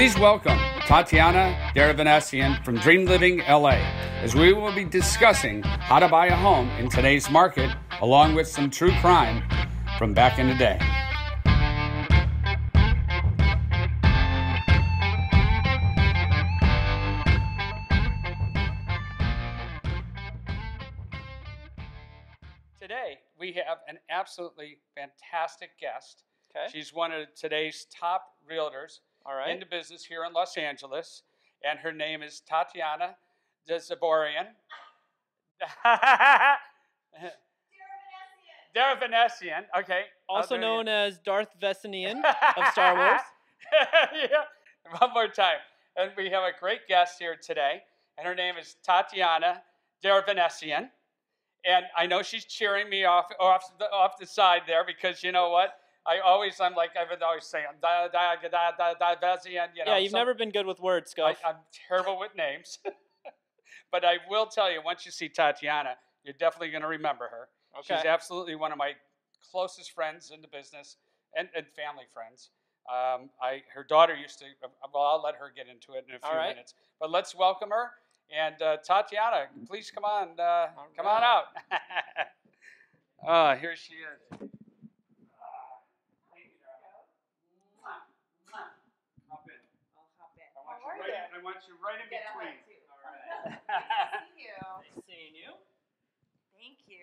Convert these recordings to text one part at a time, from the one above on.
Please welcome Tatiana D from dreamlivingLA, as we will be discussing how to buy a home in today's market, along with some true crime from back in the day. Today, we have an absolutely fantastic guest. Okay. She's one of today's top realtors in the business here in Los Angeles, and her name is Tatiana D. Okay. Also known as Darth Vesinian of Star Wars. Yeah. One more time. And we have a great guest here today, and her name is Tatiana D. And I know she's cheering me off the side there, because you know what? I would always say, Yeah, you've never been good with words, Scof. I'm terrible with names. But I will tell you, once you see Tatiana, you're definitely going to remember her. Okay. She's absolutely one of my closest friends in the business and family friends. Her daughter used to, well, I'll let her get into it in a few minutes. But let's welcome her. And Tatiana, please come on out. Here she is. I want you right in between. All right. Nice to see you. Nice seeing you. Thank you.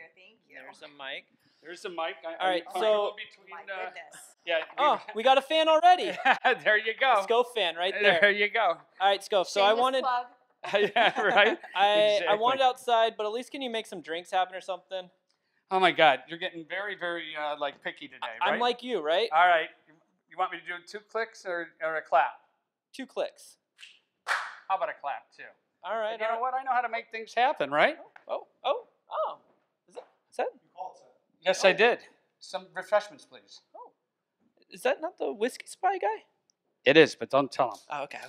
There's a mic. There's a mic. All right, so My goodness. Yeah. Oh, we got a fan already. There you go. Scof fan right there. There you go. All right, Scof. So I wanted. Plug. Yeah, right. I wanted outside, but at least can you make some drinks happen or something? Oh my God, you're getting very, very picky today, right? I'm like you, right? All right. You want me to do 2 clicks or a clap? 2 clicks. How about a clap too? All right. But you know what? I know how to make things happen, right? Oh. Is that? Yes, I did. Some refreshments, please. Oh. Is that not the whiskey spy guy? It is, but don't tell him. Oh, okay.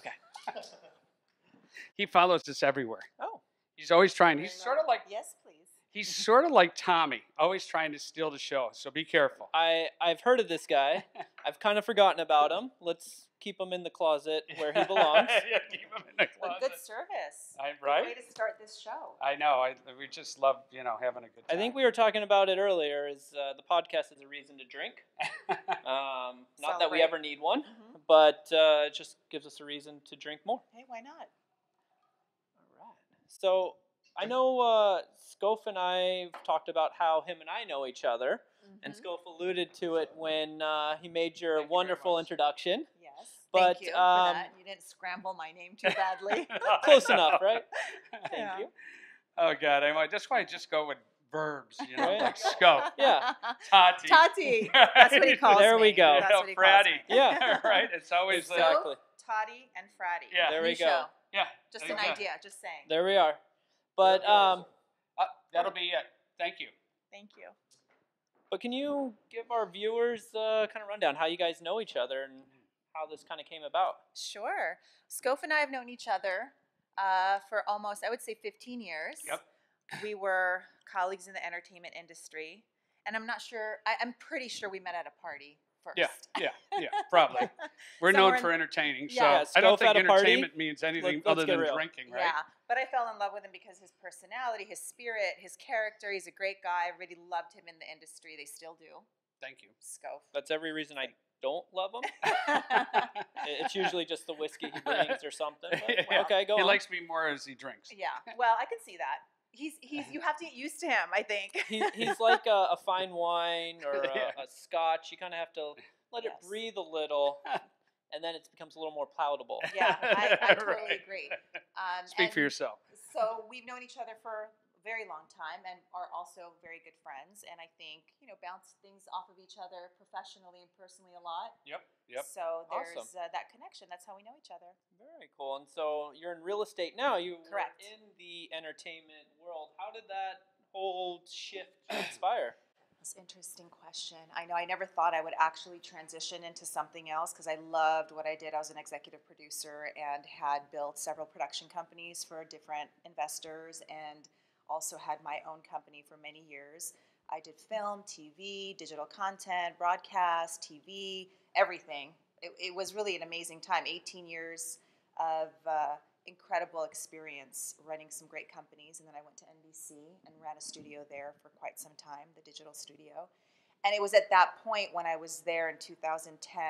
He follows us everywhere. Oh. He's always trying. He's sort of like. Yes, please. He's sort of like Tommy, always trying to steal the show. So be careful. I've heard of this guy. I've kind of forgotten about him. Let's keep him in the closet where he belongs. Yeah, keep him in the closet. Good service. Right? Good way to start this show. I know. We just love, having a good time. I think we were talking about it earlier. Is the podcast is a reason to drink. Not that we ever need one, but it just gives us a reason to drink more. Hey, why not? All right. So I know Scof and I have talked about how him and I know each other, and Scof alluded to it when he made your wonderful introduction. Yes. But, thank you for that. You didn't scramble my name too badly. Close enough, right? Thank you. Oh God, I just want to go with verbs, like Scof. Yeah. Tati. That's what he calls There me. we go. That's what he calls Fratty. me. Yeah. Right. It's always exactly. Tati and Fratty. Yeah. There we New go. show. Yeah. Just an idea. Just saying. There we are. But that'll be it. Thank you. Thank you. But can you give our viewers kind of rundown how you guys know each other and how this kind of came about? Sure. Scof and I have known each other for almost, I would say, 15 years. Yep. We were colleagues in the entertainment industry, and I'm pretty sure we met at a party first. Yeah, probably. We're known for entertaining, so Yeah, I don't Scof think at a party. entertainment means anything Let's other get than real. drinking, right? Yeah, but I fell in love with him because his personality, his spirit, his character. He's a great guy. I really loved him in the industry. They still do. Thank you. Scof. That's every reason I don't love him. It's usually just the whiskey he brings or something. But, Yeah. Okay, go on. He likes me more as he drinks. Yeah, well, I can see that. He's. You have to get used to him, I think. He's like a fine wine or a scotch. You kind of have to let it breathe a little, and then it becomes a little more palatable. Yeah, I totally agree. Speak for yourself. So we've known each other for a very long time and are also very good friends. And I think, bounce things off of each other professionally and personally a lot. Yep. So there's Awesome. That connection. That's how we know each other. Very cool. And so you're in real estate now. You Correct. were in the entertainment world. How did that whole shift transpire? That's an interesting question. I know I never thought I would actually transition into something else because I loved what I did. I was an executive producer and had built several production companies for different investors and also had my own company for many years. I did film, TV, digital content, broadcast, TV, everything it was really an amazing time. 18 years of incredible experience running some great companies. And then I went to NBC and ran a studio there for quite some time, the digital studio. And it was at that point when I was there in 2010,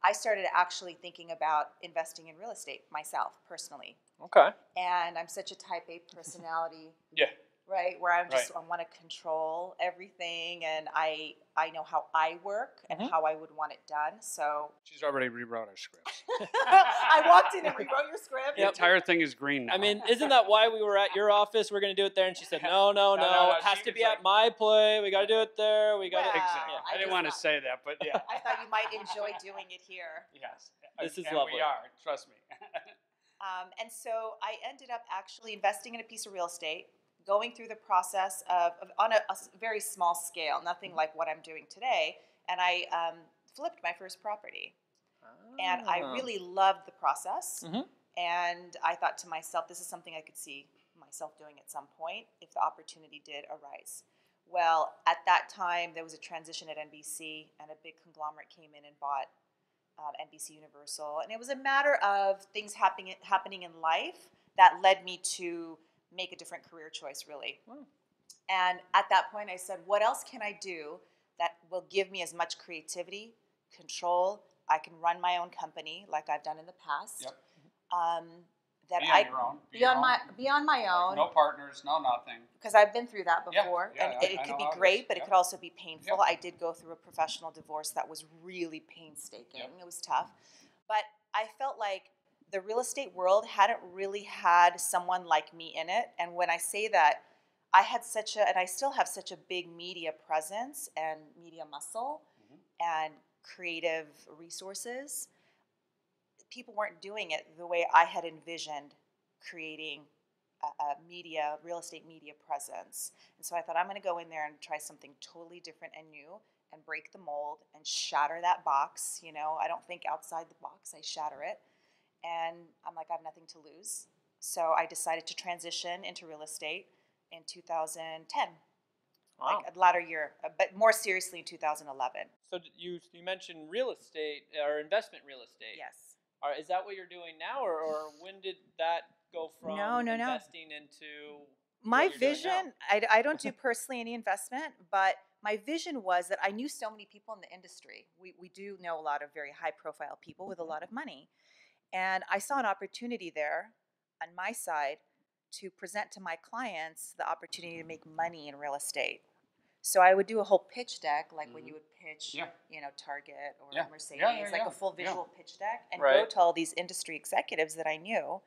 I started actually thinking about investing in real estate myself personally. Okay. And I'm such a type A personality. Yeah. Right, where I'm just, I want to control everything, and I know how I work and how I would want it done. So she's already rewrote her scripts. I walked in and rewrote your script. The entire thing is green now. I mean, isn't that why we were at your office? We're going to do it there. And she said, no. It has to be at my play. We got to do it there. We got to. Exactly. Yeah. I didn't want to say that, but yeah. I thought you might enjoy doing it here. Yes. This is and lovely. We are. Trust me. And so I ended up actually investing in a piece of real estate, going through the process of on a very small scale, nothing like what I'm doing today. And I flipped my first property. And I really loved the process. And I thought to myself, this is something I could see myself doing at some point if the opportunity did arise. Well, at that time, there was a transition at NBC, and a big conglomerate came in and bought NBC Universal. And it was a matter of things happening in life that led me to make a different career choice, really. And at that point, I said, what else can I do that will give me as much creativity, control? I can run my own company like I've done in the past. Yep. That be on your own. Be on my own. No partners, no nothing. Because I've been through that before. Yeah, and it could be great, but it could also be painful. I did go through a professional divorce that was really painstaking. It was tough. But I felt like the real estate world hadn't really had someone like me in it. And when I say that, I had and I still have such a big media presence and media muscle and creative resources. People weren't doing it the way I had envisioned creating a real estate media presence. And so I thought, I'm going to go in there and try something totally different and new and break the mold and shatter that box. I don't think outside the box, I shatter it. And I'm like, I have nothing to lose. So I decided to transition into real estate in 2010. Wow. Like a latter year, but more seriously in 2011. So you mentioned real estate or investment real estate. Yes. Is that what you're doing now, or when did that go from investing into my vision? I don't do personally any investment, but my vision was that I knew so many people in the industry. We do know a lot of very high-profile people with a lot of money. And I saw an opportunity there on my side to present to my clients the opportunity to make money in real estate. So I would do a whole pitch deck, like when you would pitch, Target or Mercedes, a full visual pitch deck, and go to all these industry executives that I knew,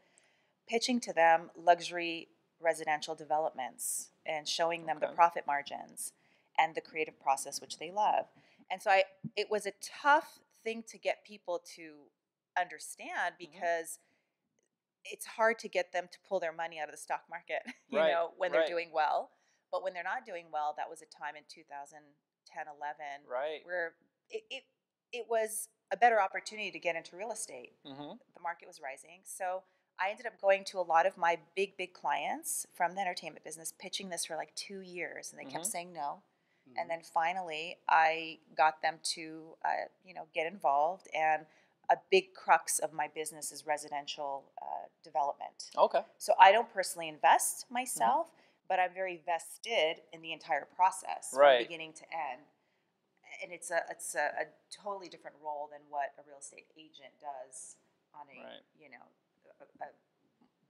pitching to them luxury residential developments and showing them the profit margins and the creative process, which they love. And so it was a tough thing to get people to understand because it's hard to get them to pull their money out of the stock market, when they're doing well. But when they're not doing well, that was a time in 2010, 11, where it was a better opportunity to get into real estate. The market was rising. So I ended up going to a lot of my big clients from the entertainment business, pitching this for like 2 years, and they kept saying no. And then finally, I got them to, get involved. And a big crux of my business is residential development. Okay. So I don't personally invest myself, but I'm very vested in the entire process from beginning to end. And it's a totally different role than what a real estate agent does on a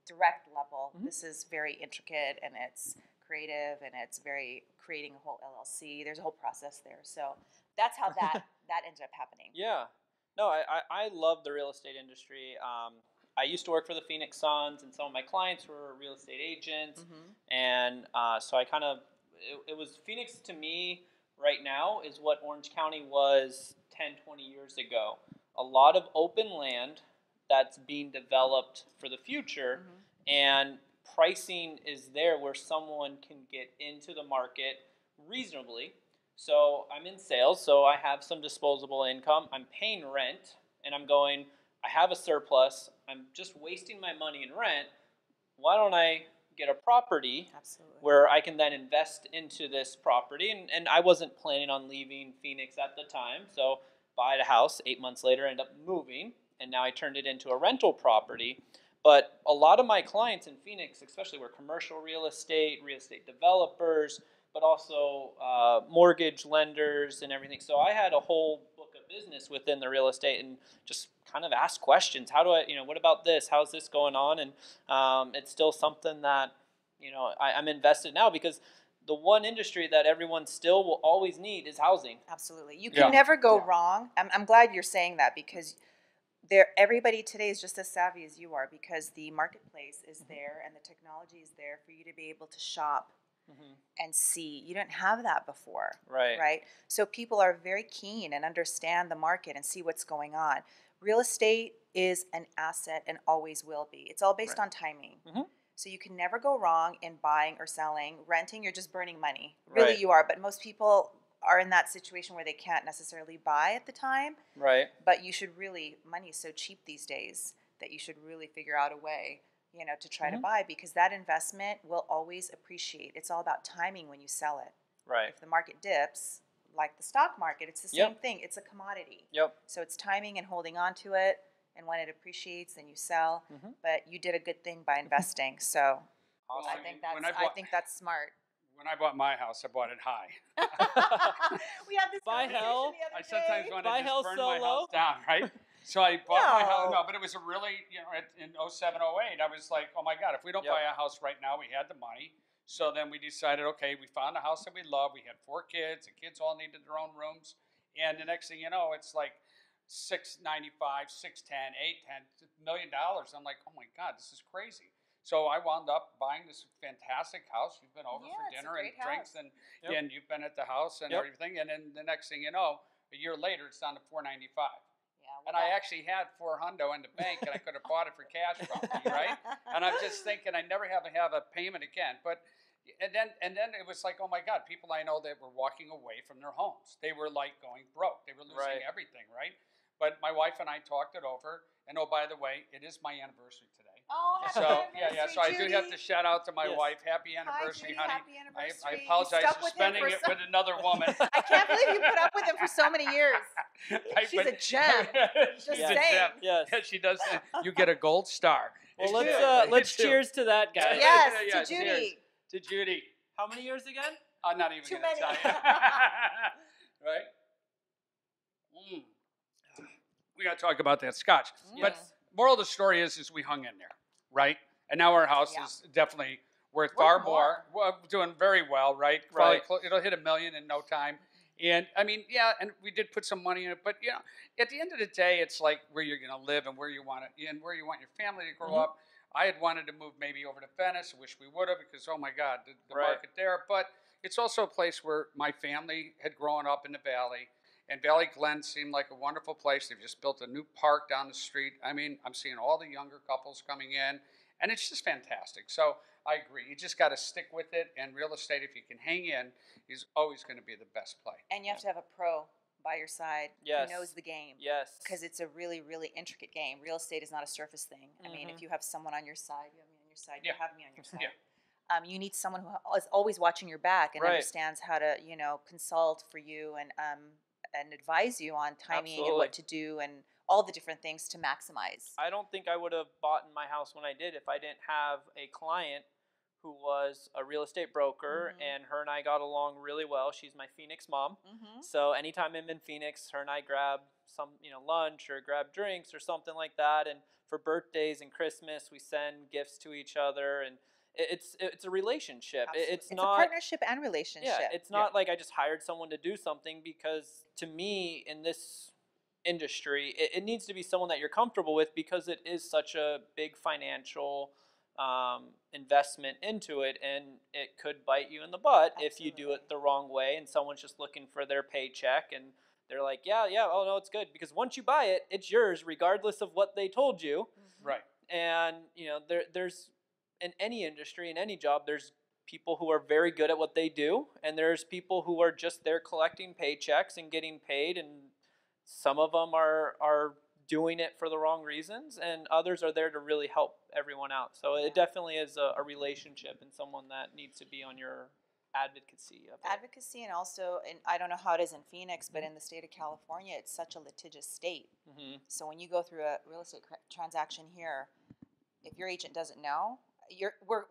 direct level. This is very intricate, and it's creative, and it's very creating a whole LLC. There's a whole process there. So that's how that ended up happening. Yeah. No, I love the real estate industry. I used to work for the Phoenix Suns, and some of my clients were real estate agents. And so I it was Phoenix to me right now is what Orange County was 10, 20 years ago. A lot of open land that's being developed for the future, and pricing is there where someone can get into the market reasonably. So I'm in sales, so I have some disposable income. I'm paying rent, and I'm going, I have a surplus. I'm just wasting my money in rent. Why don't I get a property where I can then invest into this property? And I wasn't planning on leaving Phoenix at the time, so buy a house. 8 months later, ended up moving, and now I turned it into a rental property. But a lot of my clients in Phoenix, especially, were commercial real estate developers, but also mortgage lenders and everything. So I had a whole book of business within the real estate and just kind of ask questions. How do I, what about this? How's this going on? And it's still something that, I'm invested now, because the one industry that everyone still will always need is housing. Absolutely. You can never go wrong. I'm glad you're saying that, because everybody today is just as savvy as you are, because the marketplace is there and the technology is there for you to be able to shop and see. You didn't have that before. Right. So people are very keen and understand the market and see what's going on. Real estate is an asset and always will be. It's all based on timing. So you can never go wrong in buying or selling. Renting, you're just burning money. Really, you are. But most people are in that situation where they can't necessarily buy at the time. Right. But you should really, money is so cheap these days that you should really figure out a way, to try to buy, because that investment will always appreciate. It's all about timing when you sell it. Right. If the market dips, like the stock market, it's the same thing. It's a commodity. So it's timing and holding on to it. And when it appreciates, then you sell. But you did a good thing by investing. So awesome. I think that's smart. When I bought my house, I bought it high. We had this buy hell. I sometimes want to buy just hell, burn so my low. house down, right? So I bought my house. No, but it was a really, in 07, 08, I was like, oh my God, if we don't buy a house right now, we had the money. So then we decided, okay, we found a house that we love. We had 4 kids. The kids all needed their own rooms. And the next thing you know, it's like $695, $610, $810, $1 million. I'm like, oh my God, this is crazy. So I wound up buying this fantastic house. We've been over for dinner and drinks, and you've been at the house and everything. And then the next thing you know, a year later, it's down to $495. And I actually had $400 in the bank, and I could have bought it for cash probably, right? And I'm just thinking I never have to have a payment again. But and then it was like, oh my God, people I know that were walking away from their homes. They were like going broke. They were losing everything, right? But my wife and I talked it over. And oh, by the way, it is my anniversary today. Oh, happy anniversary, So I do have to shout out to my wife. Happy anniversary, honey. Happy anniversary. I apologize for spending it with another woman. I can't believe you put up with him for so many years. She's a gem. She's a gem. Yes. She does. You get a gold star. Well, let's cheers to that, guys. Yes, to Judy. To Judy. How many years again? I'm not even going to tell you. Right? We got to talk about that scotch. But moral of the story is we hung in there, right? And now our house is definitely worth far more. We're doing very well, right? Probably it'll hit $1 million in no time. And I mean, and we did put some money in it, but at the end of the day, it's like where you're going to live and where you want your family to grow up. I had wanted to move maybe over to Venice. I wish we would have, because oh my God, the market there. But it's also a place where my family had grown up in the valley. And Valley Glen seemed like a wonderful place. They've just built a new park down the street. I mean, I'm seeing all the younger couples coming in, and it's just fantastic. So I agree. You just got to stick with it. And real estate, if you can hang in, is always going to be the best play. And you have to have a pro by your side who knows the game. Yes. Because it's a really, really intricate game. Real estate is not a surface thing. I mean, if you have someone on your side, you have me on your side, you have me on your side. You need someone who is always watching your back and understands how to, consult for you and advise you on timing and what to do and all the different things to maximize. I don't think I would have bought in my house when I did if I didn't have a client who was a real estate broker, and her and I got along really well. She's my Phoenix mom. So anytime I'm in Phoenix, her and I grab some, lunch or grab drinks or something like that. And for birthdays and Christmas, we send gifts to each other, and it's a relationship. It's not a partnership and relationship. Yeah, it's not like I just hired someone to do something, because to me in this industry, it needs to be someone that you're comfortable with, because it is such a big financial investment into it, and it could bite you in the butt if you do it the wrong way and someone's just looking for their paycheck and they're like, oh no, it's good, because once you buy it, it's yours regardless of what they told you. Right. And there's in any industry, in any job, there's people who are very good at what they do, and there's people who are just there collecting paychecks and getting paid, and some of them are doing it for the wrong reasons, and others are there to really help everyone out. So it definitely is a relationship and someone that needs to be on your advocacy of it. Advocacy, and also, and I don't know how it is in Phoenix, but in the state of California, it's such a litigious state. So when you go through a real estate transaction here, if your agent doesn't know,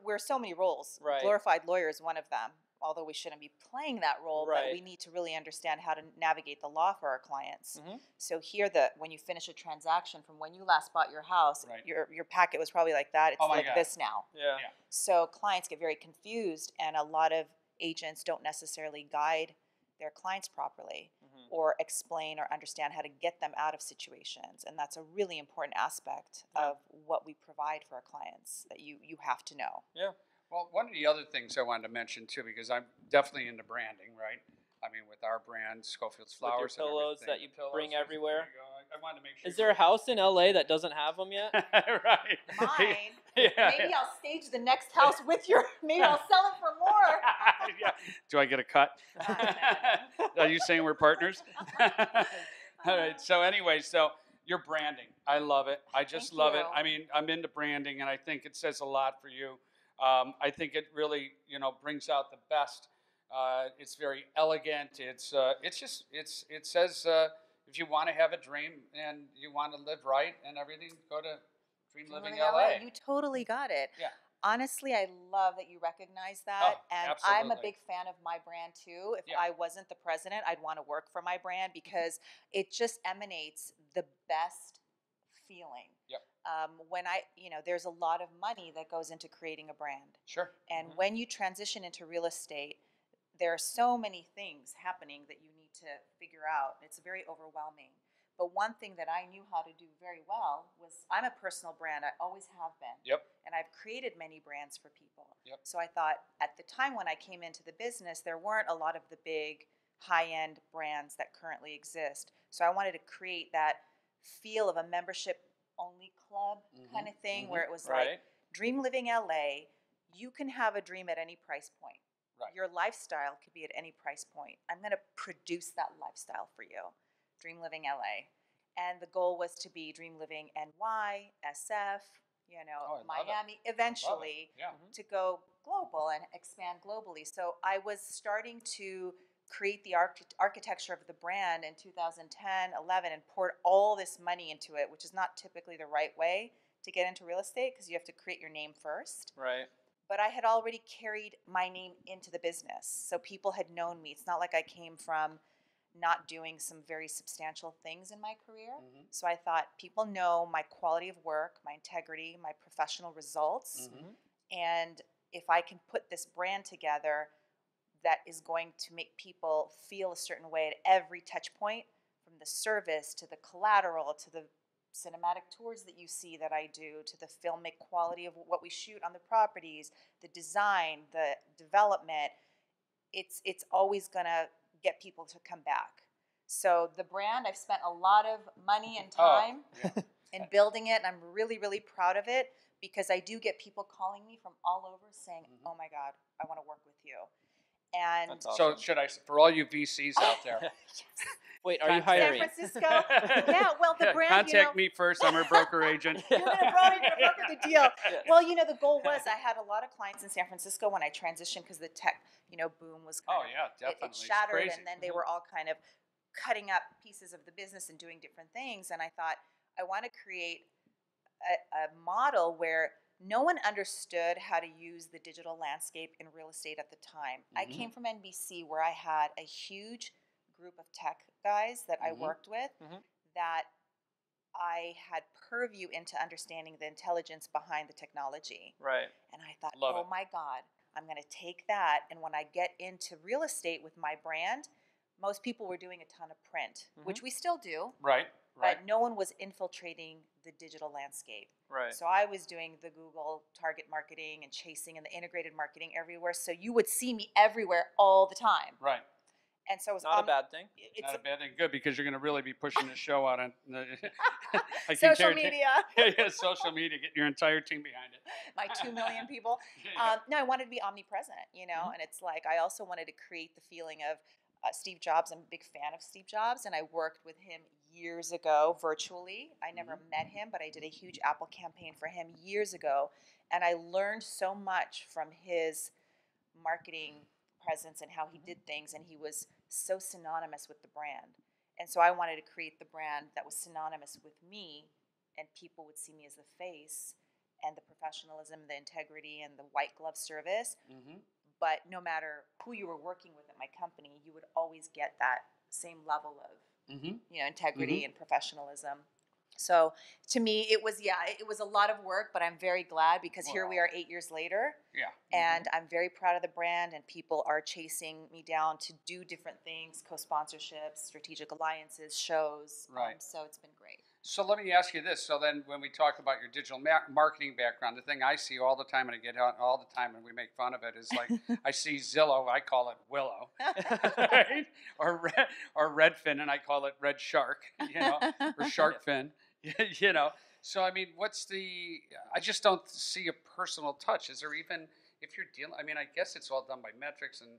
we're so many roles. Right. Glorified lawyer is one of them, although we shouldn't be playing that role, but we need to really understand how to navigate the law for our clients. So here, when you finish a transaction from when you last bought your house, your packet was probably like that. It's like this now. Yeah. So clients get very confused, and a lot of agents don't necessarily guide their clients properly or explain or understand how to get them out of situations. And that's a really important aspect of what we provide for our clients that you have to know. Yeah. Well, one of the other things I wanted to mention too, because I'm definitely into branding, right? I mean, with our brand, Schofield's Flowers, with your pillows that you bring everywhere. I wanted to make sure. Is there a house in LA that doesn't have them yet? Right. Mine. Maybe I'll stage the next house with your. Maybe I'll sell it for more. Yeah. Do I get a cut? Are you saying we're partners? All right. So anyway, your branding, I love it. I just love it. I mean, I'm into branding, and I think it says a lot for you. I think it really, brings out the best. It's very elegant. It says if you want to have a dream and you want to live right and everything, go to dreamlivingLA. You totally got it. Yeah. Honestly, I love that you recognize that. And absolutely. I'm a big fan of my brand too. If I wasn't the president, I'd want to work for my brand because it just emanates the best feeling. Yep. When there's a lot of money that goes into creating a brand. Sure. And when you transition into real estate, there are so many things happening that you need to figure out. It's very overwhelming. But one thing that I knew how to do very well was I'm a personal brand. I always have been. Yep. And I've created many brands for people. Yep. So I thought at the time when I came into the business, there weren't a lot of the big high-end brands that currently exist. So I wanted to create that feel of a membership-only club kind of thing where it was like Dream Living LA, you can have a dream at any price point. Right. Your lifestyle could be at any price point. I'm going to produce that lifestyle for you. Dream Living LA. And the goal was to be Dream Living NY, SF, Miami, eventually to go global and expand globally. So I was starting to create the architecture of the brand in 2010, 11, and poured all this money into it, which is not typically the right way to get into real estate because you have to create your name first. Right. But I had already carried my name into the business. So people had known me. It's not like I came from not doing some very substantial things in my career. So I thought people know my quality of work, my integrity, my professional results. And if I can put this brand together that is going to make people feel a certain way at every touch point, from the service to the collateral to the cinematic tours that you see that I do, to the filmic quality of what we shoot on the properties, the design, the development, it's always going to get people to come back. So the brand, I've spent a lot of money and time in building it, and I'm really, really proud of it because I do get people calling me from all over saying, oh my God, I want to work with you. And that's awesome. So should I, for all you VCs out there, wait, are you hiring? San Francisco? Yeah, well, the brand, contact me first. I'm a broker agent. You're going to broker the deal. Yes. Well, the goal was I had a lot of clients in San Francisco when I transitioned because the tech, boom was kind of, definitely. It shattered, and then they were all kind of cutting up pieces of the business and doing different things. And I thought, I want to create a model where no one understood how to use the digital landscape in real estate at the time. I came from NBC where I had a huge group of tech guys that I worked with that I had purview into understanding the intelligence behind the technology. Right. And I thought, my God, I'm going to take that. And when I get into real estate with my brand, most people were doing a ton of print, which we still do. Right. But no one was infiltrating the digital landscape. Right. So I was doing the Google target marketing and chasing and the integrated marketing everywhere. So you would see me everywhere all the time. Right. And so it was not a bad thing. It's not a bad thing. Good, because you're going to really be pushing the show out on social media. Social media. Get your entire team behind it. My 2 million people. No, I wanted to be omnipresent, and it's like I also wanted to create the feeling of Steve Jobs. I'm a big fan of Steve Jobs, and I worked with him years ago virtually. I never met him, but I did a huge Apple campaign for him years ago, and I learned so much from his marketing presence and how he did things, and he was so synonymous with the brand. And so I wanted to create the brand that was synonymous with me, and people would see me as the face, and the professionalism, the integrity, and the white glove service. But no matter who you were working with at my company, you would always get that same level of integrity and professionalism. So to me, it was a lot of work, but I'm very glad because here we are 8 years later. Yeah. And I'm very proud of the brand, and people are chasing me down to do different things, co-sponsorships, strategic alliances, shows. Right. So it's been great. So let me ask you this. So then when we talk about your digital marketing background, the thing I see all the time, and I get out all the time and we make fun of it, is like I see Zillow, I call it Willow, right? Or Redfin, and I call it Red Shark, or Shark Fin. So I mean, I just don't see a personal touch. Is there even, if you're dealing, I mean, I guess it's all done by metrics and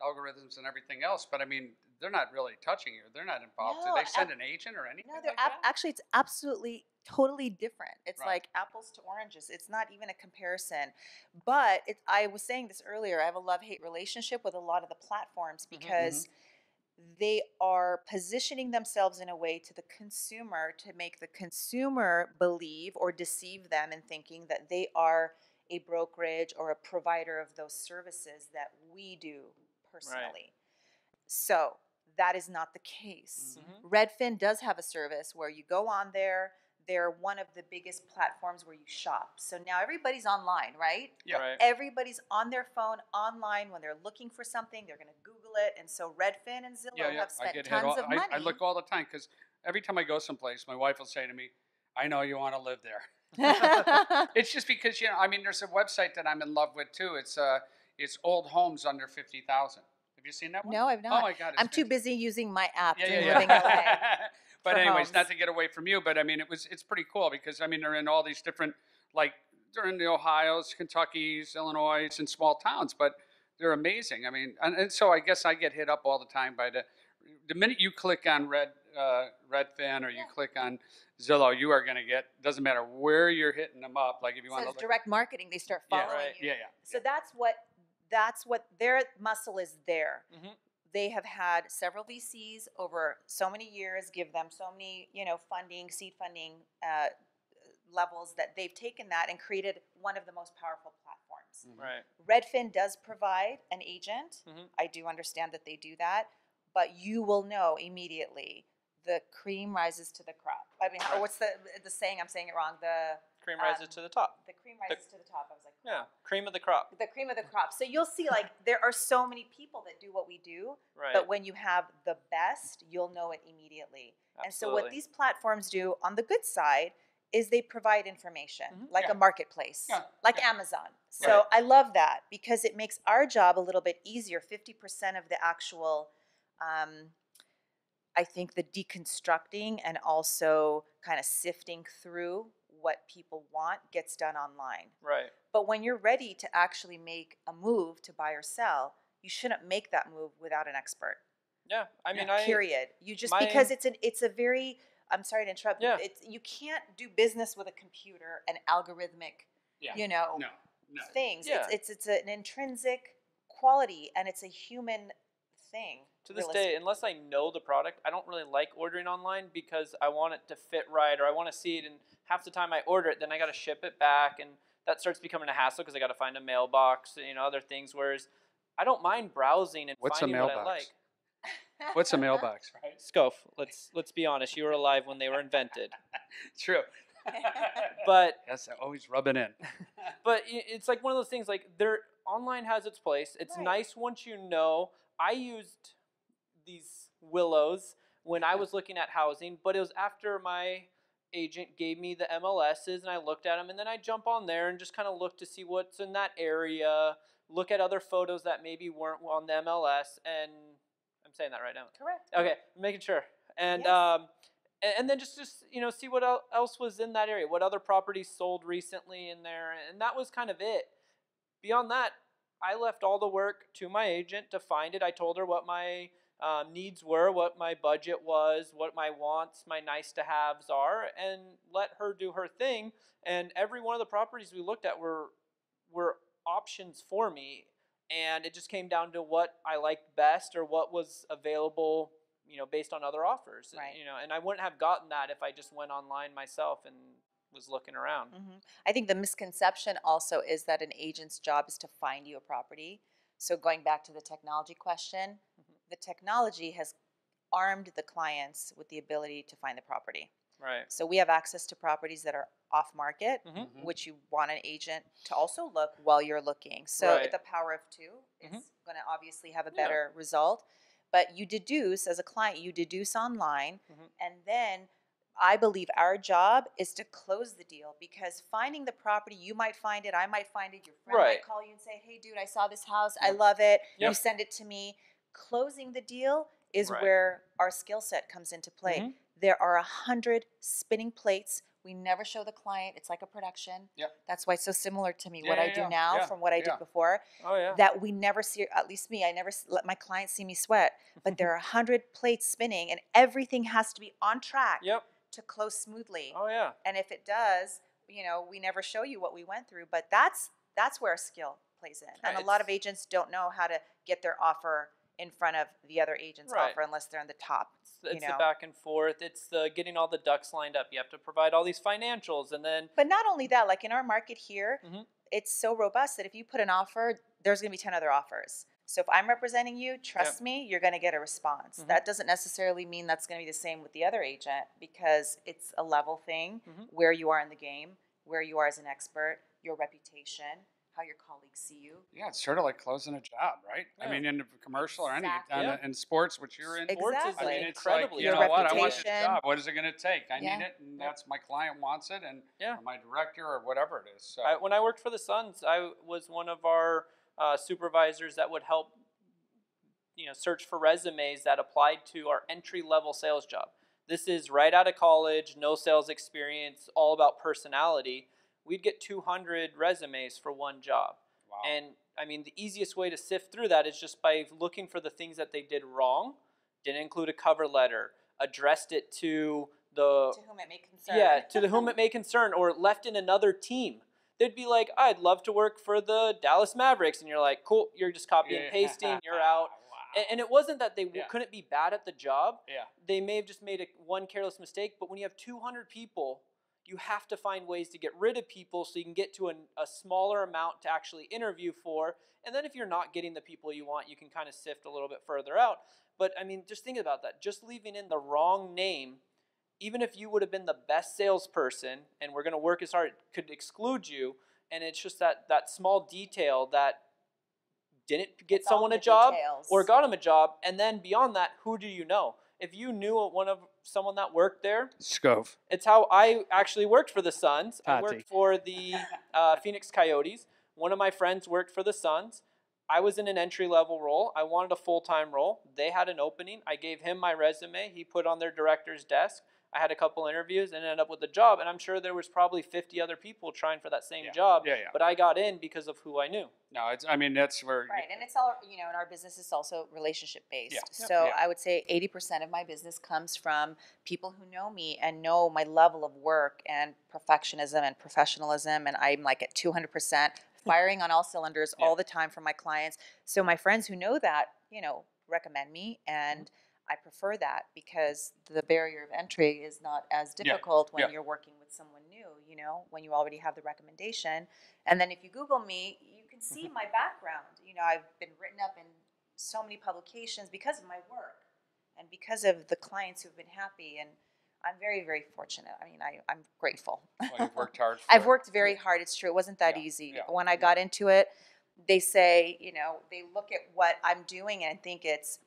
algorithms and everything else, but I mean, they're not really touching you. They're not involved. No, Do they send an agent or anything? No, they're like that? actually, it's absolutely totally different. It's Right. like apples to oranges. It's not even a comparison. But I was saying this earlier, I have a love-hate relationship with a lot of the platforms because they are positioning themselves in a way to the consumer to make the consumer believe or deceive them in thinking that they are a brokerage or a provider of those services that we do personally. So that is not the case. Redfin does have a service where you go on there. They're one of the biggest platforms where you shop. So now everybody's online, right? Yeah. Right. Everybody's on their phone online when they're looking for something. They're going to Google it. And so Redfin and Zillow have I spent get hit tons all, of money. I look all the time because every time I go someplace, my wife will say to me, I know you want to live there. It's just because, I mean, there's a website that I'm in love with too. It's old homes under 50,000. Have you seen that one? No, I've not. Oh my God. I'm too busy using my app, Yeah. dreamlivingLA. But for anyways, homes. not to get away from you, but I mean, it's pretty cool because I mean, they're in all these different, like they're in the Ohio's, Kentucky's, Illinois, and small towns, but they're amazing. I mean, and so I guess I get hit up all the time by the minute you click on Redfin or you click on Zillow, you are going to get, doesn't matter where you're hitting them up. Like if you want to So it's direct marketing. They start following you. Yeah. So that's what their muscle is there. They have had several VCs over so many years, give them so many, funding, seed funding levels that they've taken that and created one of the most powerful platforms. Right. Redfin does provide an agent. I do understand that they do that, but you will know immediately the cream rises to the crop. I mean, what's the saying? I'm saying it wrong. The Cream rises to the top. The cream rises to the top. I was like, Yeah, cream of the crop. the cream of the crop. So you'll see, like, there are so many people that do what we do, Right. but when you have the best, you'll know it immediately. Absolutely. And so what these platforms do on the good side is they provide information, like Yeah. a marketplace, Yeah. like Amazon. So I love that because it makes our job a little bit easier. 50% of the actual, I think the deconstructing and also kind of sifting through what people want gets done online. Right. But when you're ready to actually make a move to buy or sell, you shouldn't make that move without an expert. Yeah. I mean, Period. You just because it's a very, I'm sorry to interrupt. Yeah. You can't do business with a computer and algorithmic, No. things. Yeah. It's an intrinsic quality and it's a human thing. To this day, unless I know the product, I don't really like ordering online because I want it to fit right or I want to see it. And half the time I order it, then I got to ship it back, and that starts becoming a hassle because I got to find a mailbox, other things. Whereas I don't mind browsing and finding what I like. What's a mailbox? Right. Scof, let's be honest. You were alive when they were invented. True. But yes, I always rub it in. But it's like one of those things. Like online has its place. It's nice once you know. I used these willows when I was looking at housing, but it was after my agent gave me the MLSs and I looked at them, and then I jump on there and just kind of look to see what's in that area, look at other photos that maybe weren't on the MLS, and I'm saying that right now. Correct. Okay, making sure. And Yes. and then just see what else was in that area, what other properties sold recently in there, and that was kind of it. Beyond that, I left all the work to my agent to find it. I told her what my needs were, what my budget was, what my wants, my nice to haves are, and let her do her thing. And every one of the properties we looked at were options for me. and it just came down to what I liked best or what was available, based on other offers. Right. And I wouldn't have gotten that if I just went online myself and was looking around. I think the misconception also is that an agent's job is to find you a property. So going back to the technology question, the technology has armed the clients with the ability to find the property. Right. So we have access to properties that are off market, which you want an agent to also look while you're looking. So Right. the power of two is going to obviously have a better result. But you deduce, as a client, you deduce online, and then I believe our job is to close the deal, because finding the property, you might find it, I might find it, your friend might call you and say, hey, dude, I saw this house, I love it, you send it to me. Closing the deal is where our skill set comes into play. There are 100 spinning plates. We never show the client. It's like a production. That's why it's so similar to me, what I do now from what I did before. That we never see, at least me, I never let my clients see me sweat. But there are 100 plates spinning, and everything has to be on track to close smoothly. And if it does, we never show you what we went through. But that's where skill plays in. And a lot of agents don't know how to get their offer in front of the other agent's offer unless they're on the top. It's the back and forth. It's the getting all the ducks lined up. You have to provide all these financials, and then. But not only that, like in our market here, it's so robust that if you put an offer, there's going to be 10 other offers. So if I'm representing you, trust me, you're going to get a response. That doesn't necessarily mean that's going to be the same with the other agent, because it's a level thing, where you are in the game, where you are as an expert, your reputation, how your colleagues see you. Yeah, it's sort of like closing a job, right? I mean, in a commercial or any, in sports, which you're in. Exactly. Sports is I mean, it's incredibly. like, you know what, I want this reputation. job. What is it going to take? I need it, and that's my client wants it, and or my director or whatever it is. So when I worked for the Suns, I was one of our supervisors that would help, search for resumes that applied to our entry-level sales job. This is right out of college, no sales experience, all about personality. We'd get 200 resumes for one job. Wow. And I mean, the easiest way to sift through that is just by looking for the things that they did wrong, didn't include a cover letter, addressed it to the... To whom it may concern. Yeah, to the whom it may concern, or left in another team. They'd be like, I'd love to work for the Dallas Mavericks. And you're like, cool, you're just copying and pasting, you're out. Wow. And it wasn't that they couldn't be bad at the job. They may have just made one careless mistake, but when you have 200 people, you have to find ways to get rid of people so you can get to a smaller amount to actually interview for. And then if you're not getting the people you want, you can kind of sift a little bit further out. But I mean, just think about that. Just leaving in the wrong name, even if you would have been the best salesperson and we're going to work as hard, it could exclude you. And it's just that small detail that didn't get someone a job or got him a job. And then beyond that, who do you know? If you knew someone that worked there, Scof. It's how I actually worked for the Suns. Tati. I worked for the Phoenix Coyotes. One of my friends worked for the Suns. I was in an entry-level role. I wanted a full-time role. They had an opening. I gave him my resume. He put on their director's desk. I had a couple interviews and ended up with the job. And I'm sure there was probably 50 other people trying for that same job. But I got in because of who I knew. No, that's where... Right, and it's all, in our business, it's also relationship-based. So I would say 80% of my business comes from people who know me and know my level of work and perfectionism and professionalism. And I'm like at 200%, firing on all cylinders all the time for my clients. So my friends who know that, recommend me, and I prefer that because the barrier of entry is not as difficult when you're working with someone new, when you already have the recommendation. And then if you Google me, you can see my background. I've been written up in so many publications because of my work and because of the clients who've been happy. And I'm very, very fortunate. I mean, I'm grateful. Well, you've worked hard for I've worked very hard. It's true. It wasn't that easy. When I got into it, they say, they look at what I'm doing and think it's